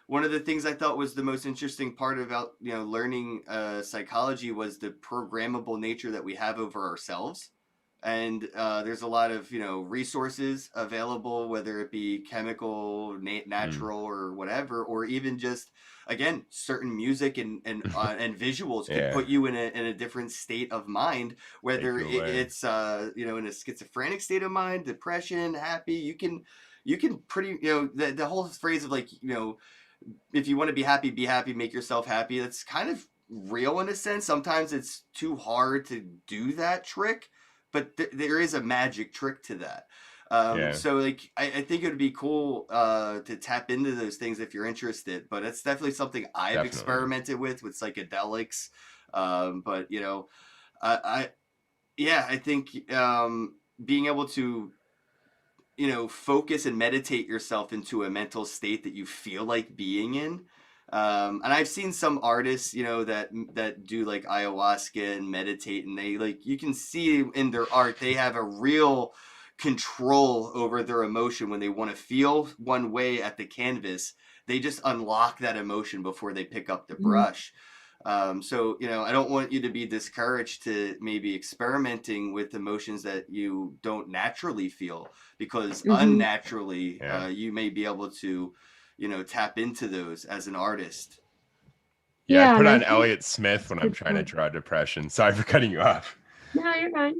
one of the things I thought was the most interesting part about learning psychology was the programmable nature that we have over ourselves. And there's a lot of resources available, whether it be chemical, natural, or whatever, or even just, again, certain music and visuals can put you in a different state of mind, whether it's in a schizophrenic state of mind, depression, happy. You can pretty the whole phrase of like if you want to be happy, make yourself happy. That's kind of real in a sense. Sometimes it's too hard to do that trick, but there is a magic trick to that. So like, I think it would be cool to tap into those things if you're interested, but it's definitely something I've experimented with psychedelics. But I think being able to focus and meditate yourself into a mental state that you feel like being in. And I've seen some artists, that do like ayahuasca and meditate, and they you can see in their art, they have a real control over their emotion. When they want to feel one way at the canvas, they just unlock that emotion before they pick up the brush. So, I don't want you to be discouraged to maybe experimenting with emotions that you don't naturally feel, because unnaturally, you may be able to, tap into those as an artist. Yeah, I put on Elliott Smith when I'm trying to draw depression. Sorry for cutting you off. No, you're fine.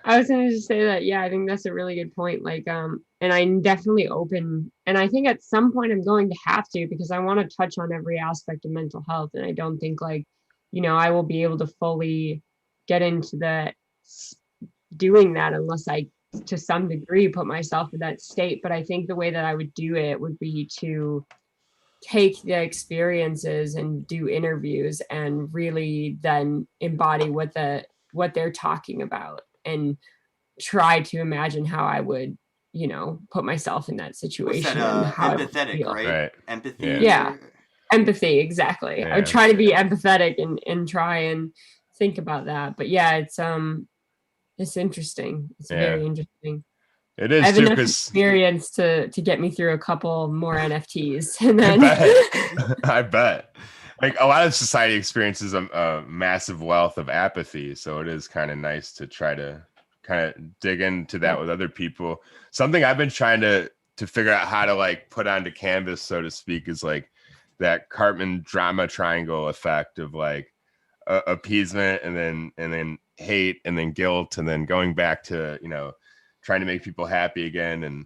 I was going to just say that, I think that's a really good point. Like, and I'm definitely open. And I think at some point I'm going to have to, because I want to touch on every aspect of mental health. And I don't think I will be able to fully get into doing that unless I, to some degree, put myself in that state. But I think the way that I would do it would be to take the experiences and do interviews and really then embody what they're talking about, and try to imagine how I would, put myself in that situation. What's that, empathetic, right? Empathy. Yeah. Empathy, exactly. I would try to be empathetic and try and think about that. But it's interesting. It's very interesting. It is. I have enough experience to get me through a couple more NFTs, and then I bet. Like, a lot of society experiences a massive wealth of apathy, so it is kind of nice to try to kind of dig into that with other people. Something I've been trying to figure out how to put onto canvas, so to speak, is that Cartman drama triangle effect of appeasement and then hate and then guilt, and then going back to trying to make people happy again. And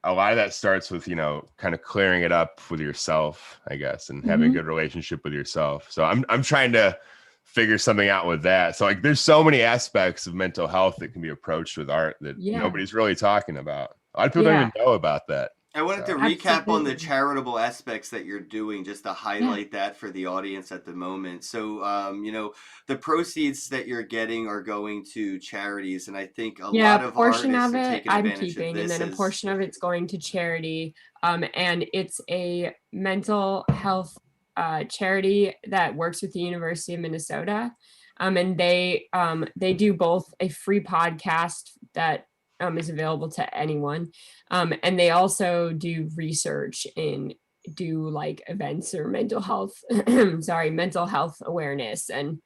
a lot of that starts with kind of clearing it up with yourself, I guess, and having a good relationship with yourself. So I'm trying to figure something out with that. So there's so many aspects of mental health that can be approached with art that nobody's really talking about. A lot of people don't even know about that. I wanted to recap on the charitable aspects that you're doing, just to highlight that for the audience at the moment. So, the proceeds that you're getting are going to charities, and I think a lot of portion artists of are it taking I'm advantage keeping, of and this. then a portion of it's going to charity. And it's a mental health charity that works with the University of Minnesota. And they do both a free podcast that is available to anyone. And they also do research and do events or mental health awareness. And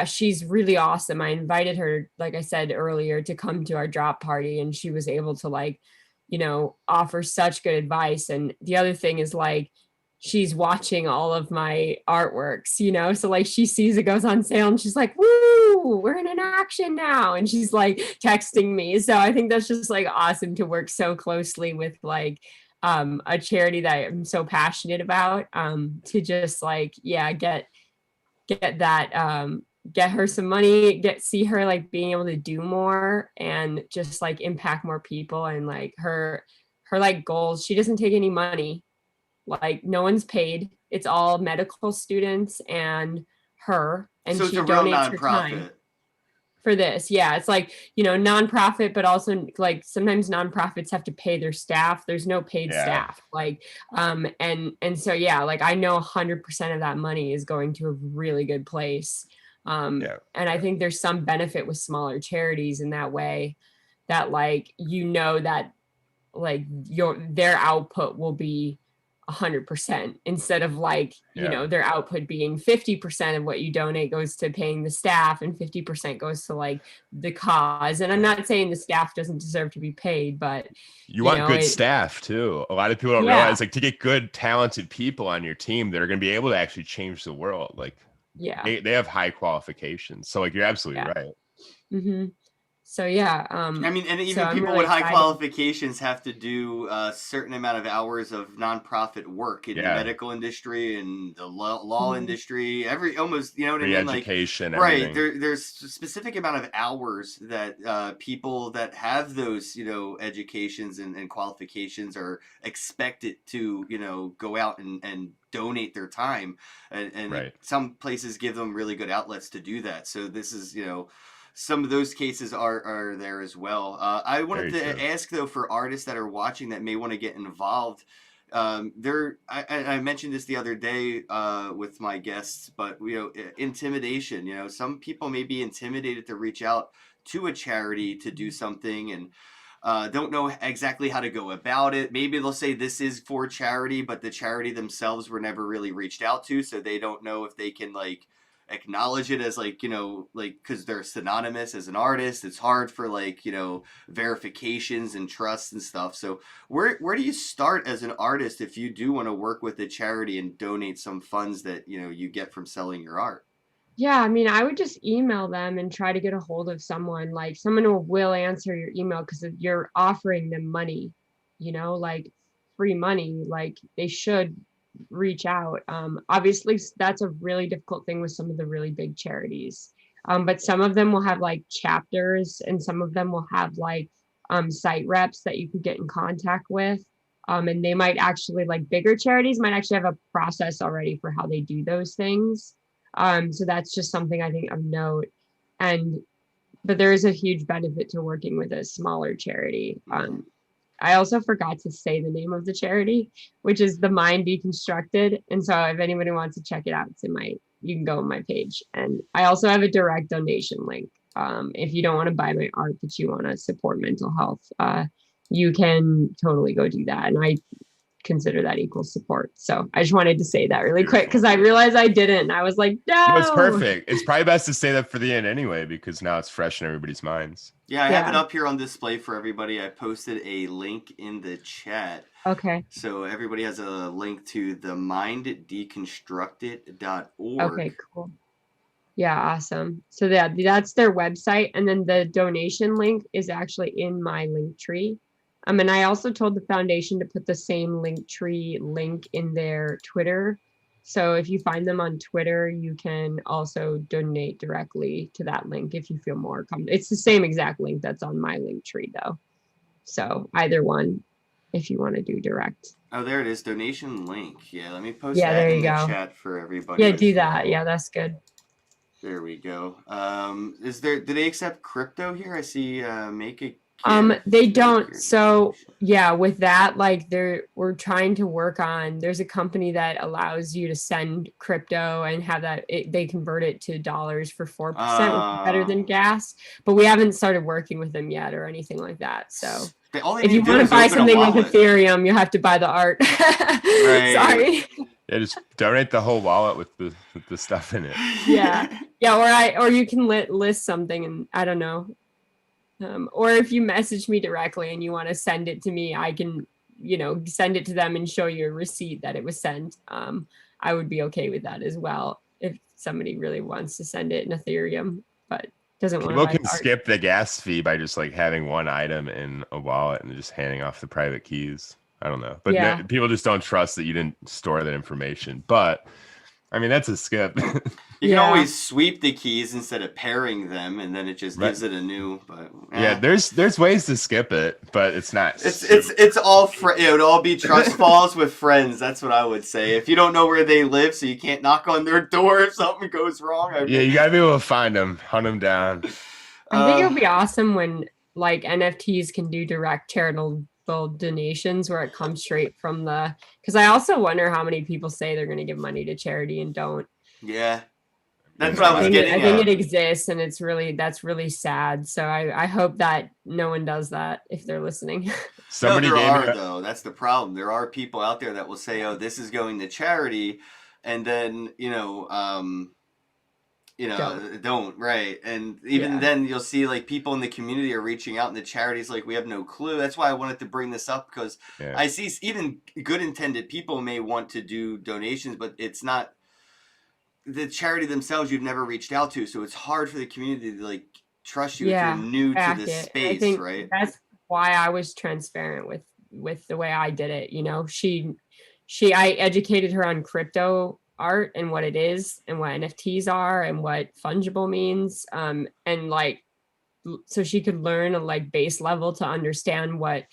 she's really awesome. I invited her, like I said earlier, to come to our drop party, and she was able to offer such good advice. And the other thing is she's watching all of my artworks, so she sees it goes on sale and she's like, woo, we're in an auction now. And she's texting me. So I think that's just awesome to work so closely with a charity that I'm so passionate about, to just get get that, get her some money, see her like being able to do more and just like impact more people. And like her like goals, she doesn't take any money, like no one's paid. It's all medical students and her, and So she it's a real donates her time nonprofit. for this. Yeah, it's like, nonprofit, but also like sometimes nonprofits have to pay their staff. There's no paid staff. Like, and so yeah, like I know 100% of that money is going to a really good place. And I think there's some benefit with smaller charities in that way, that like that like their output will be 100% instead of like their output being 50% of what you donate goes to paying the staff and 50% goes to like the cause. And I'm not saying the staff doesn't deserve to be paid, but you want good staff too. A lot of people don't realize, like, to get good talented people on your team that are going to be able to actually change the world, like they have high qualifications. So like you're absolutely right. Mm-hmm. So yeah, I mean, and even people really with high qualifications have to do a certain amount of hours of nonprofit work in the medical industry and the law industry. Almost, you know what I mean? Education, like, right? There's a specific amount of hours that people that have those, educations and qualifications are expected to, go out and donate their time, and some places give them really good outlets to do that. So this is, some of those cases are there as well. I wanted to ask, though, for artists that are watching that may want to get involved. I mentioned this the other day with my guests, but intimidation. Some people may be intimidated to reach out to a charity to do something and don't know exactly how to go about it. Maybe they'll say this is for charity, but the charity themselves were never really reached out to, so they don't know if they can like acknowledge it as like because they're synonymous as an artist. It's hard for verifications and trusts and stuff. So where do you start as an artist if you do want to work with a charity and donate some funds that you get from selling your art? Yeah, I mean, I would just email them and try to get a hold of someone. Like someone will answer your email, because if you're offering them money, like free money, like they should reach out. Obviously that's a really difficult thing with some of the really big charities, but some of them will have like chapters, and some of them will have like site reps that you could get in contact with, and they might actually, like bigger charities might actually have a process already for how they do those things. So that's just something I think of note. But there is a huge benefit to working with a smaller charity. I also forgot to say the name of the charity, which is The Mind Deconstructed. And so if anybody wants to check it out, you can go on my page. And I also have a direct donation link. If you don't want to buy my art, but you want to support mental health, you can totally go do that. And I consider that equal support. So I just wanted to say that really quick, because I realized I didn't. And I was like, no, it's perfect. It's probably best to say that for the end anyway, because now it's fresh in everybody's minds. Yeah, I have it up here on display for everybody. I posted a link in the chat. Okay. So everybody has a link to theminddeconstructed.org. Okay, cool. Yeah, awesome. So that's their website. And then the donation link is actually in my link tree. And I also told the foundation to put the same Linktree link in their Twitter. So if you find them on Twitter, you can also donate directly to that link if you feel more comfortable. It's the same exact link that's on my Linktree, though. So either one, if you want to do direct. Oh, there it is. Donation link. Yeah, let me post that in the chat for everybody. Yeah, do that. Yeah, that's good. There we go. Do they accept crypto here? I see make a they don't. So yeah, with that, like we're trying to work on, there's a company that allows you to send crypto and have that, they convert it to dollars for 4%, which is better than gas, but we haven't started working with them yet or anything like that. So if you want to buy something like Ethereum, you have to buy the art. Right. Sorry. Yeah, just donate the whole wallet with the stuff in it. Yeah. Or you can list something, and I don't know. Or if you message me directly and you want to send it to me, I can, send it to them and show you a receipt that it was sent. I would be okay with that as well if somebody really wants to send it in Ethereum, but doesn't want to. People can skip the gas fee by just like having one item in a wallet and just handing off the private keys. I don't know, but people just don't trust that you didn't store that information. But I mean, that's a skip. You can always sweep the keys instead of pairing them, and then it just gives it a new. But yeah, there's ways to skip it, but it's not. It's all it would all be trust falls with friends. That's what I would say. If you don't know where they live, so you can't knock on their door if something goes wrong. You gotta be able to find them, hunt them down. I think it would be awesome when like NFTs can do direct charitable donations where it comes straight from because I also wonder how many people say they're going to give money to charity and don't. Yeah. That's what I was getting at. I think it exists, and that's really sad. So I hope that no one does that if they're listening. Though. That's the problem. There are people out there that will say, "Oh, this is going to charity," and then don't right. And even then, you'll see like people in the community are reaching out, and the charities like we have no clue. That's why I wanted to bring this up because I see even good intended people may want to do donations, but it's not. The charity themselves you've never reached out to, so it's hard for the community to like trust you if you're new to this space, right? That's why I was transparent with the way I did it. I educated her on crypto art and what it is and what NFTs are and what fungible means, and like so she could learn a like base level to understand what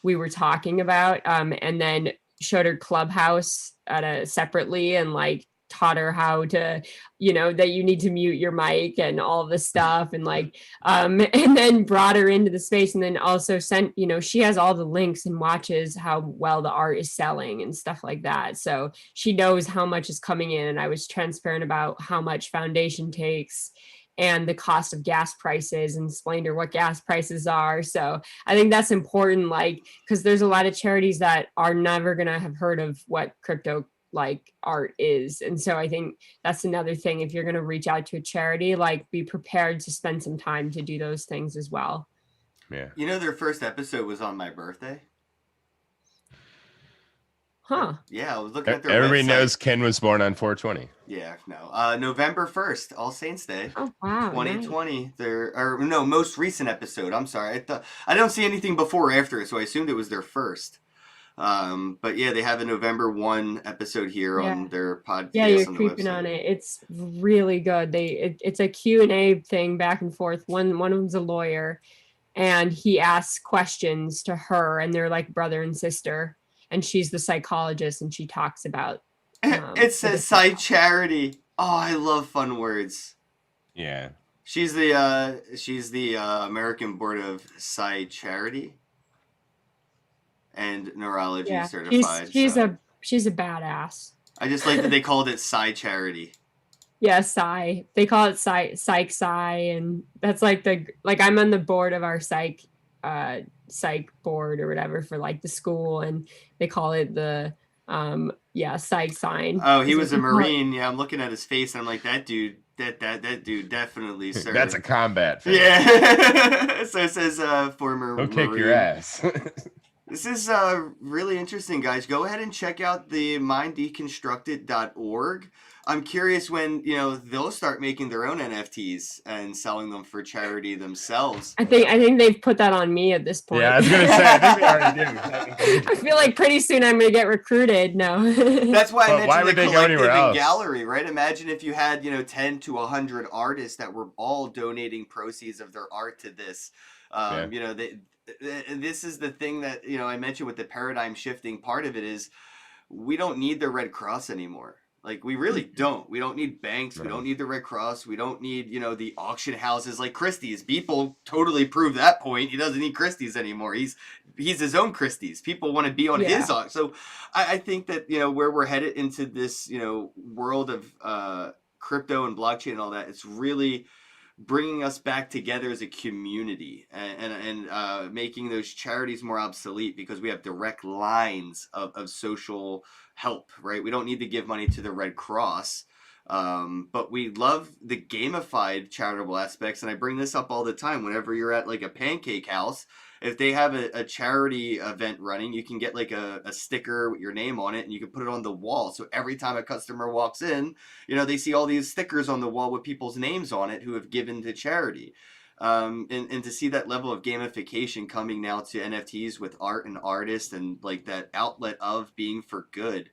we were talking about, and then showed her Clubhouse separately and like taught her how to, that you need to mute your mic and all this stuff. And like, and then brought her into the space and then also sent, she has all the links and watches how well the art is selling and stuff like that. So she knows how much is coming in. And I was transparent about how much foundation takes and the cost of gas prices and explained her what gas prices are. So I think that's important, like, because there's a lot of charities that are never going to have heard of what crypto like art is. And so I think that's another thing. If you're going to reach out to a charity, like be prepared to spend some time to do those things as well. Yeah. Their first episode was on my birthday. Huh. Yeah, I was looking at their Everybody website. knows Ken was born on 420. Yeah, no. November 1st, All Saints Day. Oh, wow. 2020. Nice. Most recent episode. I'm sorry. I don't see anything before or after it, so I assumed it was their first. But yeah, they have a November 1 episode here on their podcast. Yeah, you're creeping on it. It's really good. It's a Q&A thing back and forth. One of them's a lawyer, and he asks questions to her, and they're like brother and sister. And she's the psychologist, and she talks about. It says Psy Charity. Oh, I love fun words. Yeah. She's the American Board of Psy Charity. And neurology certified. She's a badass. I just like that they called it Psy Charity. Yeah, Psy. They call it Psy, and that's like I'm on the board of our psych board or whatever for like the school, and they call it the psych sign. Oh, he was a Marine. Yeah, I'm looking at his face and I'm like, that dude. That dude definitely served. That's a combat fan. Yeah. So it says former Go kick Marine. your ass. This is really interesting, guys. Go ahead and check out the minddeconstructed.org. I'm curious when, they'll start making their own NFTs and selling them for charity themselves. I think they've put that on me at this point. Yeah, I was going to say, I think they already do. I feel like pretty soon I'm going to get recruited. No. That's why I mentioned the collective and else? gallery, right? Imagine if you had, 10 to 100 artists that were all donating proceeds of their art to this. This is the thing that, I mentioned with the paradigm shifting part of it is we don't need the Red Cross anymore. Like, we really don't. We don't need banks. We don't need the Red Cross. We don't need, the auction houses like Christie's. People totally proved that point. He doesn't need Christie's anymore. He's his own Christie's. People want to be on his auction. So I think that, where we're headed into this, world of crypto and blockchain and all that, it's really bringing us back together as a community and making those charities more obsolete because we have direct lines of social help, right? We don't need to give money to the Red Cross, but we love the gamified charitable aspects. And I bring this up all the time whenever you're at like a pancake house. If they have a charity event running, you can get like a sticker with your name on it and you can put it on the wall. So every time a customer walks in, they see all these stickers on the wall with people's names on it who have given to charity. And to see that level of gamification coming now to NFTs with art and artists and like that outlet of being for good.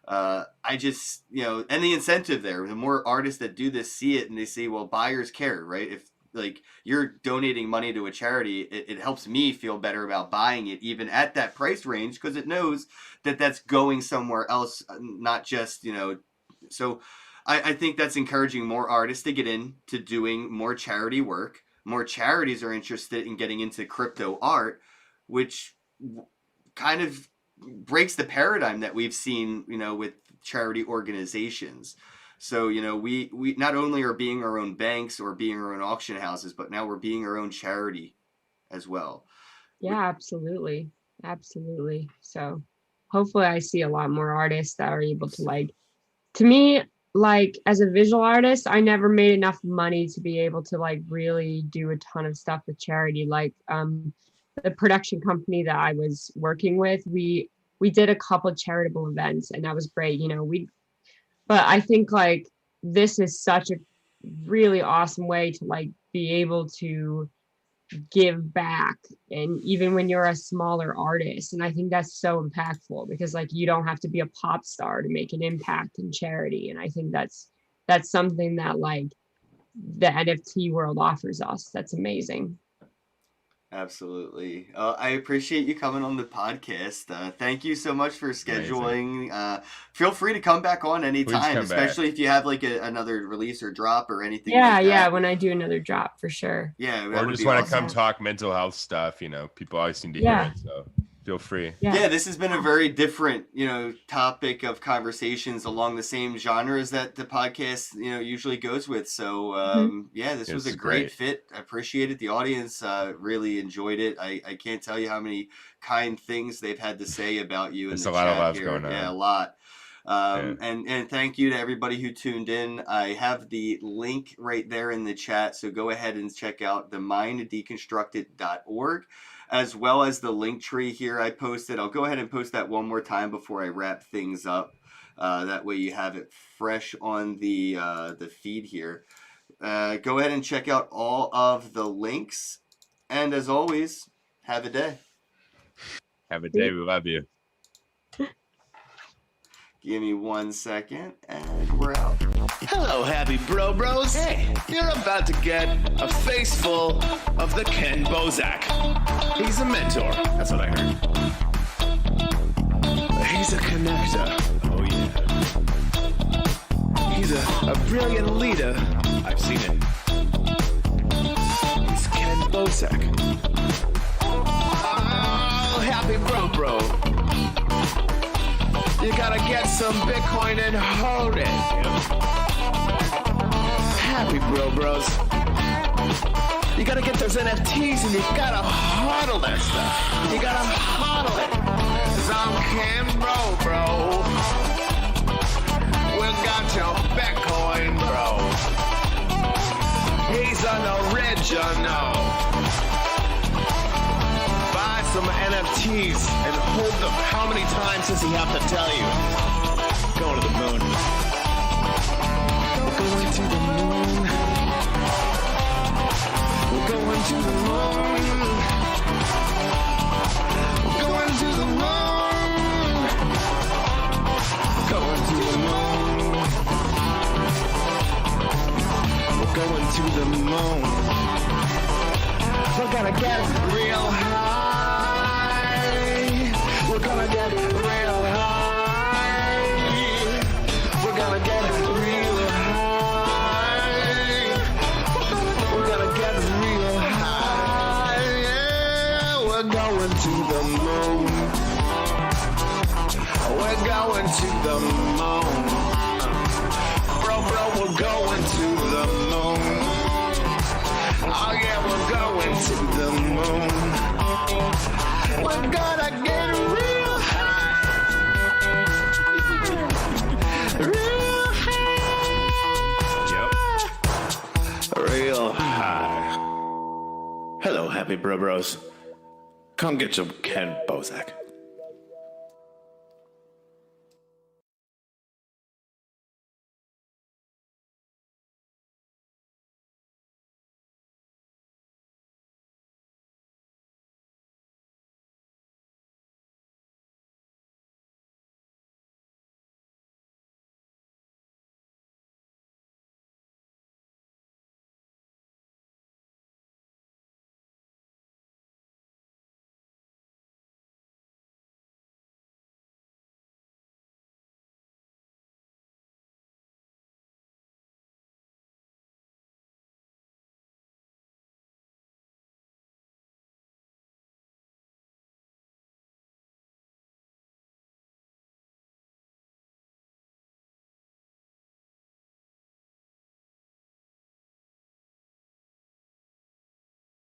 I just, and the incentive there, the more artists that do this see it and they see, well, buyers care, right? If like you're donating money to a charity, it helps me feel better about buying it even at that price range, because it knows that that's going somewhere else, not just, so I think that's encouraging more artists to get into doing more charity work. More charities are interested in getting into crypto art, which kind of breaks the paradigm that we've seen, with charity organizations. So, we not only are being our own banks or being our own auction houses, but now we're being our own charity as well. Yeah, absolutely. Absolutely. So hopefully I see a lot more artists that are able to to me, as a visual artist, I never made enough money to be able to really do a ton of stuff with charity. The production company that I was working with, we did a couple of charitable events, and that was great. But I think this is such a really awesome way to be able to give back, and even when you're a smaller artist. And I think that's so impactful, because you don't have to be a pop star to make an impact in charity. And I think that's something that the NFT world offers us. That's amazing. Absolutely. I appreciate you coming on the podcast. Thank you so much for scheduling. Feel free to come back on anytime, especially if you have another release or drop or anything. Yeah, when I do another drop, for sure. Yeah, or just want to come talk mental health stuff. People always seem to hear it, so feel free. Yeah, this has been a very different, topic of conversations along the same genres that the podcast, usually goes with. So, this was a great fit. I appreciate it. The audience really enjoyed it. I can't tell you how many kind things they've had to say about you. There's a lot of love going on. Yeah, a lot. And thank you to everybody who tuned in. I have the link right there in the chat, so go ahead and check out theminddeconstructed.org, as well as the link tree here I posted. I'll go ahead and post that one more time before I wrap things up. That way you have it fresh on the feed here. Go ahead and check out all of the links. And as always, have a day. Have a day. We love you. Give me 1 second, and we're out. Hello, happy bros. Hey, you're about to get a face full of the Ken Bozak. He's a mentor. That's what I heard. He's a connector. Oh, yeah. He's a brilliant leader. I've seen it. He's Ken Bozak. Oh, happy bro. You gotta get some Bitcoin and hold it. Happy bros. You gotta get those NFTs and you gotta hodl that stuff. You gotta hodl it. 'Cause I'm Ken bro. We got your Bitcoin, bro. He's an original. Buy some NFTs and hold them. How many times does he have to tell you? Going to the moon. We're going to the moon. We're going to the moon. We're going to the moon. Going to the moon. We're going to the moon. We're gonna get real high. We're gonna get real high. We're gonna get real high. We're gonna get real high. Yeah, we're going to the moon. We're going to the moon. Bro, we're going to the moon. Oh yeah, we're going to the moon. We're gonna get real high. Real high. Yep. Real high. Hello, happy bros. Come get some Ken Bozak.